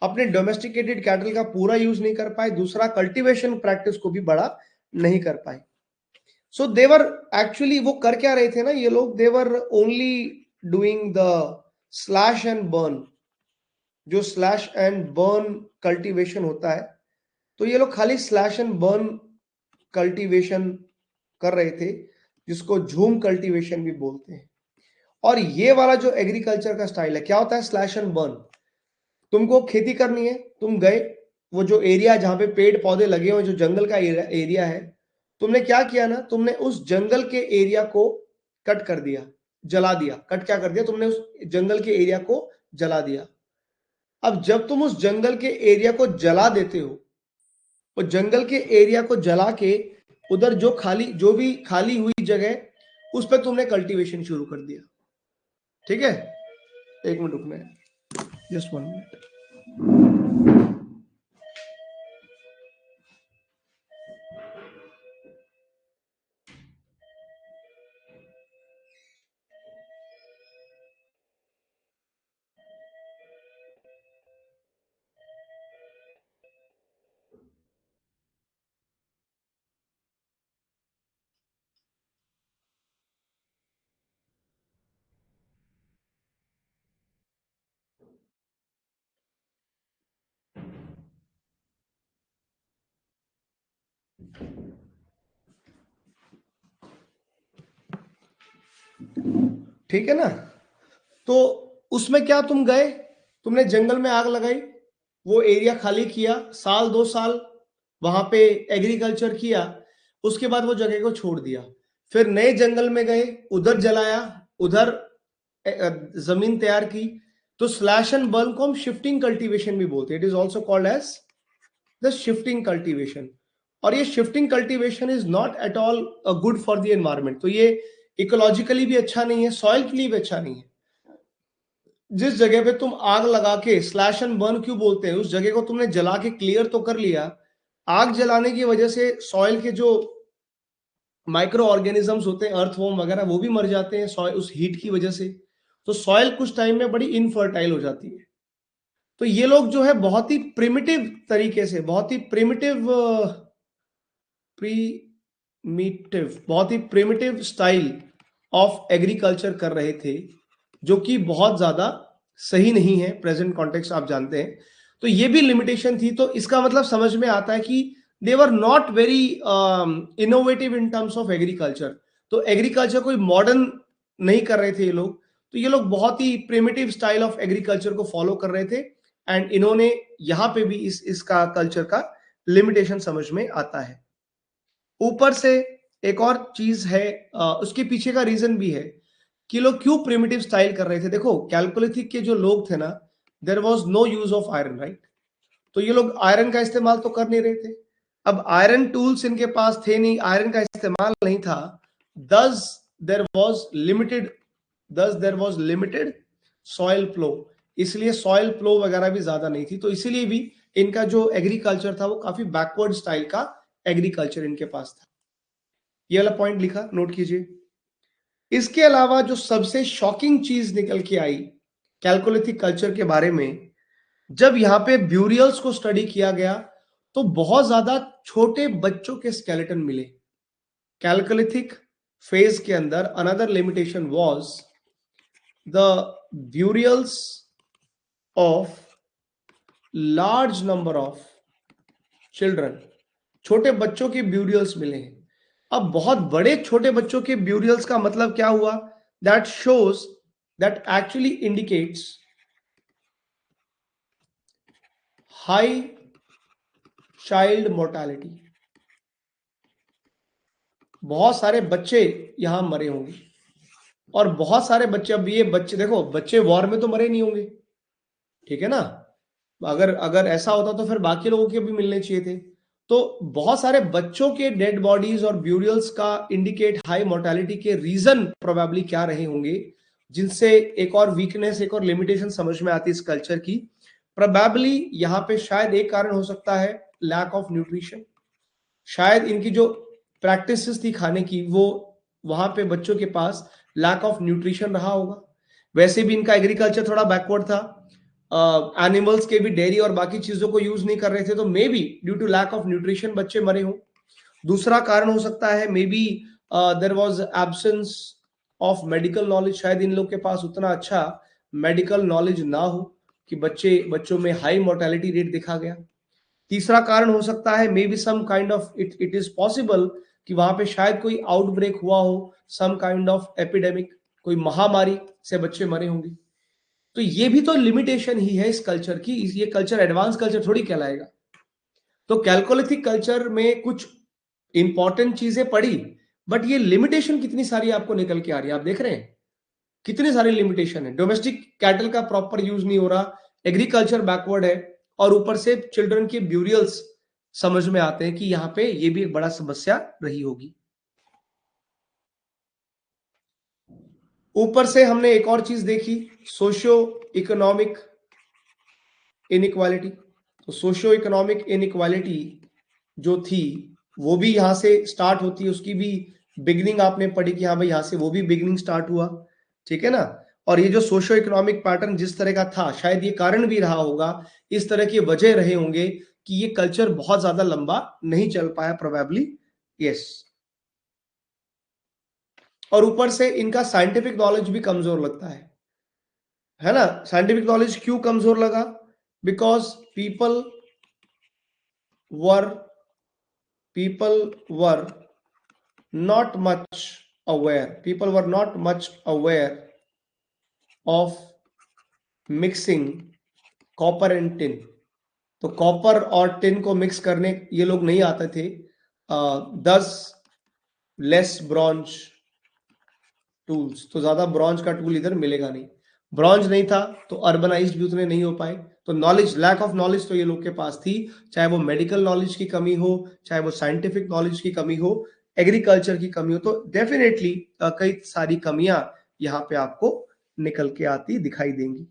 अपने डोमेस्टिकेटेड कैटल का पूरा यूज नहीं कर पाए। दूसरा, कल्टीवेशन प्रैक्टिस को भी बड़ा नहीं कर पाए। सो देवर एक्चुअली वो कर क्या रहे थे ना ये लोग, they were only doing the slash and burn. जो स्लैश एंड बर्न कल्टीवेशन होता है, तो ये लोग खाली स्लैश एंड बर्न कल्टीवेशन कर रहे थे, जिसको झूम कल्टीवेशन भी बोलते हैं। और ये वाला जो एग्रीकल्चर का स्टाइल है, क्या होता है? Slash and burn. तुमको खेती करनी है, तुम गए, वो जो एरिया जहां पे पेड़ पौधे लगे हुए, जो जंगल का एरिया है, तुमने क्या किया ना, तुमने उस जंगल के एरिया को कट कर दिया, जला दिया। कट क्या कर दिया तुमने? उस जंगल के एरिया को जला दिया। अब जब तुम उस जंगल के एरिया को जला देते हो, वो जंगल के एरिया को जला के उधर जो भी खाली हुई जगह, उस पर तुमने कल्टीवेशन शुरू कर दिया। ठीक है, एक मिनट रुकना है, जस्ट 1 मिनट। ठीक है ना? तो उसमें क्या, तुम गए, तुमने जंगल में आग लगाई, वो एरिया खाली किया, साल 2 साल वहां पे एग्रीकल्चर किया, उसके बाद वो जगह को छोड़ दिया। फिर नए जंगल में गए, उधर जलाया, उधर जमीन तैयार की। तो स्लैश एंड बर्न को हम शिफ्टिंग कल्टीवेशन भी बोलते हैं। It is also called as the shifting cultivation. और ये shifting cultivation is not at all good for the environment. तो ये इकोलॉजिकली भी अच्छा नहीं है, सॉइल के लिए भी अच्छा नहीं है। जिस जगह पे तुम आग लगा के, स्लैश एंड बर्न क्यों बोलते हैं, उस जगह को तुमने जला के क्लियर तो कर लिया। आग जलाने की वजह से सॉइल के जो माइक्रो ऑर्गेनिजम्स होते हैं, अर्थवॉर्म वगैरह, वो भी मर जाते हैं सॉइल उस हीट की वजह से। तो सॉइल कुछ टाइम में बड़ी इनफर्टाइल हो जाती है। तो ये लोग जो है बहुत ही प्रिमिटिव तरीके से, बहुत ही प्रिमिटिव स्टाइल ऑफ एग्रीकल्चर कर रहे थे, जो कि बहुत ज्यादा सही नहीं है। प्रेजेंट कॉन्टेक्स्ट आप जानते हैं। तो ये भी लिमिटेशन थी। तो इसका मतलब समझ में आता है कि they were not very innovative in terms of agriculture. तो एग्रीकल्चर कोई मॉडर्न नहीं कर रहे थे ये लोग। तो ये लोग बहुत ही प्रिमिटिव स्टाइल ऑफ एग्रीकल्चर को फॉलो कर रहे थे। एंड इन्होंने यहां पे भी इसका कल्चर का लिमिटेशन समझ में आता है। ऊपर से एक और चीज है, उसके पीछे का रीजन भी है कि लोग क्यों प्रिमिटिव स्टाइल कर रहे थे। देखो, कैलकोलिथिक के जो लोग थे ना, there was no use of iron, right? तो ये लोग आयरन का इस्तेमाल तो कर नहीं रहे थे। अब आयरन टूल्स इनके पास थे नहीं, आयरन का इस्तेमाल नहीं था। Thus there was limited thus there was limited soil flow. इसलिए सॉइल फ्लो वगैरह भी ज्यादा नहीं थी। तो इसीलिए भी इनका जो एग्रीकल्चर था वो काफी बैकवर्ड स्टाइल का एग्रीकल्चर इनके पास था। ये वाला पॉइंट लिखा, नोट कीजिए। इसके अलावा जो सबसे शॉकिंग चीज निकल के आई कैलकोलिथिक कल्चर के बारे में, जब यहां पे ब्यूरियल्स को स्टडी किया गया, तो बहुत ज्यादा छोटे बच्चों के स्केलेटन मिले। कैलकोलिथिक फेज के अंदर another limitation was the burials of large number of children. छोटे बच्चों के ब्यूरियल्स मिले हैं। अब बहुत बड़े छोटे बच्चों के ब्यूरियल्स का मतलब क्या हुआ? That shows, that actually indicates high child mortality. बहुत सारे बच्चे यहां मरे होंगे। और बहुत सारे बच्चे, अब ये बच्चे देखो, बच्चे वॉर में तो मरे नहीं होंगे, ठीक है ना? अगर अगर ऐसा होता तो फिर बाकी लोगों के भी मिलने चाहिए थे। तो बहुत सारे बच्चों के डेड बॉडीज और ब्यूरियल्स का इंडिकेट हाई मोर्टेलिटी के रीजन प्रोबेबली क्या रहे होंगे, जिनसे एक और वीकनेस, एक और लिमिटेशन समझ में आती है इस कल्चर की। प्रोबेबली यहाँ पे शायद एक कारण हो सकता है लैक ऑफ न्यूट्रिशन। शायद इनकी जो प्रैक्टिसेस थी खाने की, वो वहां पे बच्चों के पास लैक ऑफ न्यूट्रिशन रहा होगा। वैसे भी इनका एग्रीकल्चर थोड़ा बैकवर्ड था, एनिमल्स के भी डेयरी और बाकी चीजों को यूज नहीं कर रहे थे, तो maybe due to lack of nutrition बच्चे मरे हों। दूसरा कारण हो सकता है maybe there was absence of medical knowledge. शायद इन लोग के पास उतना अच्छा मेडिकल नॉलेज ना हो कि बच्चों में हाई मोर्टेलिटी रेट देखा गया। तीसरा कारण हो सकता है maybe some kind of it is possible कि वहां पे शायद कोई आउटब्रेक हुआ हो, सम काइंड ऑफ एपिडेमिक, कोई महामारी से बच्चे मरे होंगे। तो ये भी तो लिमिटेशन ही है इस कल्चर की। ये कल्चर एडवांस कल्चर थोड़ी कहलाएगा। तो कैलकोलिथिक कल्चर में कुछ इंपॉर्टेंट चीजें पड़ी, बट ये लिमिटेशन कितनी सारी आपको निकल के आ रही है। आप देख रहे हैं कितनी सारी लिमिटेशन है। डोमेस्टिक कैटल का प्रॉपर यूज नहीं हो रहा, एग्रीकल्चर बैकवर्ड है, और ऊपर से चिल्ड्रन के ब्यूरियल्स समझ में आते हैं कि यहाँ पे ये भी एक बड़ा समस्या रही होगी। ऊपर से हमने एक और चीज देखी, सोशियो इकोनॉमिक इनइक्वालिटी। तो सोशियो इकोनॉमिक इनइक्वालिटी जो थी वो भी यहां से स्टार्ट होती है, उसकी भी बिगिनिंग आपने पढ़ी कि हाँ भाई यहां से वो भी बिगिनिंग स्टार्ट हुआ, ठीक है ना। और ये जो सोशियो इकोनॉमिक पैटर्न जिस तरह का था, शायद ये कारण भी रहा होगा, इस तरह की वजह रहे होंगे कि ये कल्चर बहुत ज्यादा लंबा नहीं चल पाया प्रोबेबली। यस। और ऊपर से इनका साइंटिफिक नॉलेज भी कमजोर लगता है ना। साइंटिफिक नॉलेज क्यों कमजोर लगा? Because were people were not much aware of mixing copper and tin। तो कॉपर और टिन को मिक्स करने ये लोग नहीं आते थे। 10 लेस ब्रॉन्ज टूल्स, तो ज्यादा ब्रॉन्ज का टूल इधर मिलेगा नहीं। ब्रॉन्ज नहीं था तो अर्बनाइज्ड भी उतने नहीं हो पाए। तो नॉलेज, लैक ऑफ नॉलेज तो ये लोग के पास थी, चाहे वो मेडिकल नॉलेज की कमी हो, चाहे वो साइंटिफिक नॉलेज की कमी हो, एग्रीकल्चर की कमी हो। तो डेफिनेटली कई सारी कमियां यहाँ पे आपको निकल के आती दिखाई देंगी।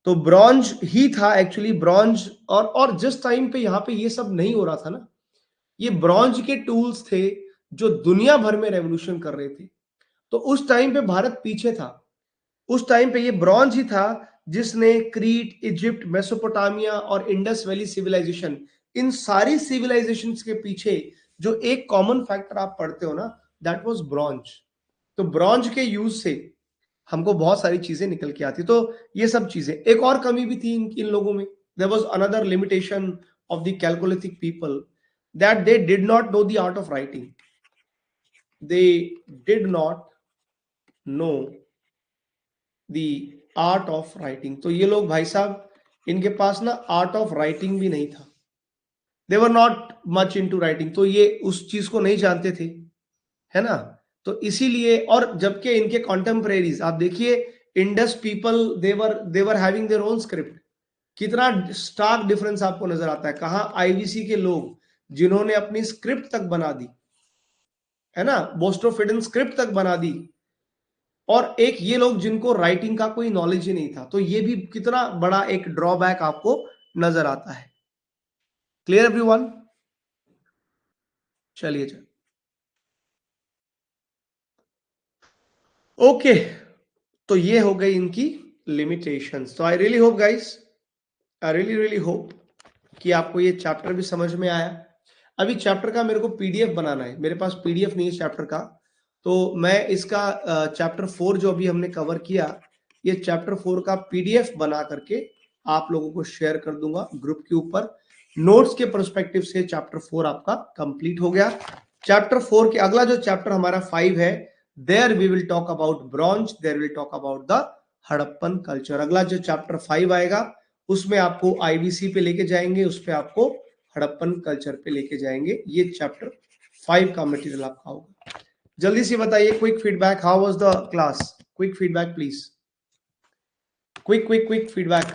तो ब्रॉन्ज ही था एक्चुअली, ब्रॉन्ज। और जिस टाइम पे यहाँ पे ये सब नहीं हो रहा था ना, ये ब्रॉन्ज के टूल्स थे जो दुनिया भर में रेवोल्यूशन कर रहे थे। तो उस टाइम पे भारत पीछे था। उस टाइम पे ये ब्रॉन्ज ही था जिसने क्रीट, इजिप्ट, मेसोपोटामिया और इंडस वैली सिविलाइजेशन, इन सारी सिविलाइजेशंस के पीछे जो एक कॉमन फैक्टर आप पढ़ते हो ना, दैट वाज ब्रॉन्ज। तो ब्रॉन्ज के यूज से हमको बहुत सारी चीजें निकल के आती। तो ये सब चीजें, एक और कमी भी थी इन लोगों में। There was another limitation of the chalcolithic people, that they did not know the art of writing. They did not know the art of writing. तो ये लोग भाई साहब, इनके पास ना आर्ट ऑफ राइटिंग भी नहीं था। They were not much into writing, तो ये उस चीज को नहीं जानते थे, है ना। तो इसीलिए, और जबकि इनके कॉन्टेम्परेरीज आप देखिए, Indus people they were having their own script. कितना स्टार्क डिफरेंस आपको नजर आता है। कहा आईवीसी के लोग जिन्होंने अपनी स्क्रिप्ट तक बना दी, है ना, बोस्टोफिडन स्क्रिप्ट तक बना दी, और एक ये लोग जिनको राइटिंग का कोई नॉलेज ही नहीं था। तो ये भी कितना बड़ा एक ड्रॉबैक आपको नजर आता है। Clear everyone? चलिए चल, ओके। तो ये हो गई इनकी लिमिटेशंस। तो I really hope guys, I really really hope कि आपको ये चैप्टर भी समझ में आया। अभी चैप्टर का मेरे को पीडीएफ बनाना है, मेरे पास पीडीएफ नहीं है चैप्टर का। तो मैं इसका चैप्टर 4 जो अभी हमने कवर किया, ये चैप्टर 4 का पीडीएफ बना करके आप लोगों को शेयर कर दूंगा ग्रुप के ऊपर। नोट्स के परस्पेक्टिव से चैप्टर 4 आपका कंप्लीट हो गया। चैप्टर 4 के अगला जो चैप्टर हमारा 5 है, there we will talk about bronze, there will talk about the Harappan culture. अगला जो चैप्टर 5 आएगा उसमें आपको आईवीसी पे लेके जाएंगे, उस पे आपको हड़प्पन कल्चर पे लेके जाएंगे। ये चैप्टर 5 का मटेरियल आपका होगा। जल्दी से बताइए, quick feedback, how was the class? Quick feedback please, quick quick quick feedback.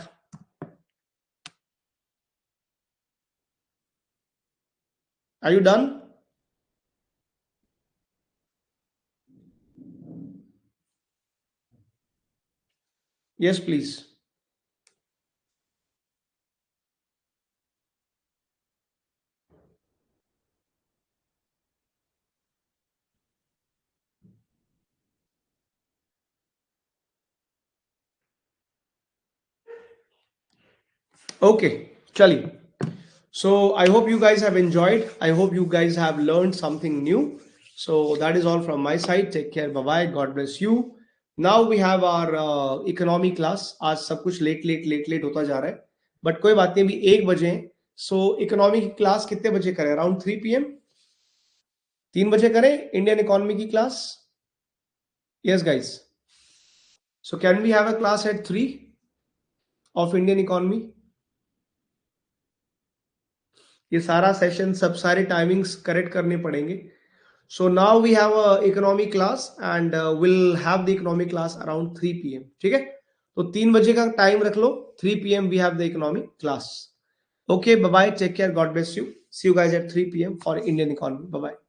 Are you done? Yes, please. Okay, chali. So I hope you guys have enjoyed. I hope you guys have learned something new. So that is all from my side. Take care. Bye bye. God bless you. Now we have our economy class. आज सब कुछ late होता जा रहा है. But कोई बात नहीं, अभी 1 बजे हैं. So economy की क्लास कितने बजे करें? Around 3 p.m. 3 बजे करें इंडियन इकोनॉमी की class. Yes, guys. So can we have a class at 3 of Indian economy? ये सारा सेशन, सब सारे टाइमिंग्स करेक्ट करने पड़ेंगे. So now we have a economy class and we'll have the economy class around 3 p.m. ठीक है, तो 3 बजे का टाइम रख लो. 3 p.m. we have the economy class. Okay, bye bye, take care, God bless you. See you guys at 3 p.m. for Indian economy. Bye bye.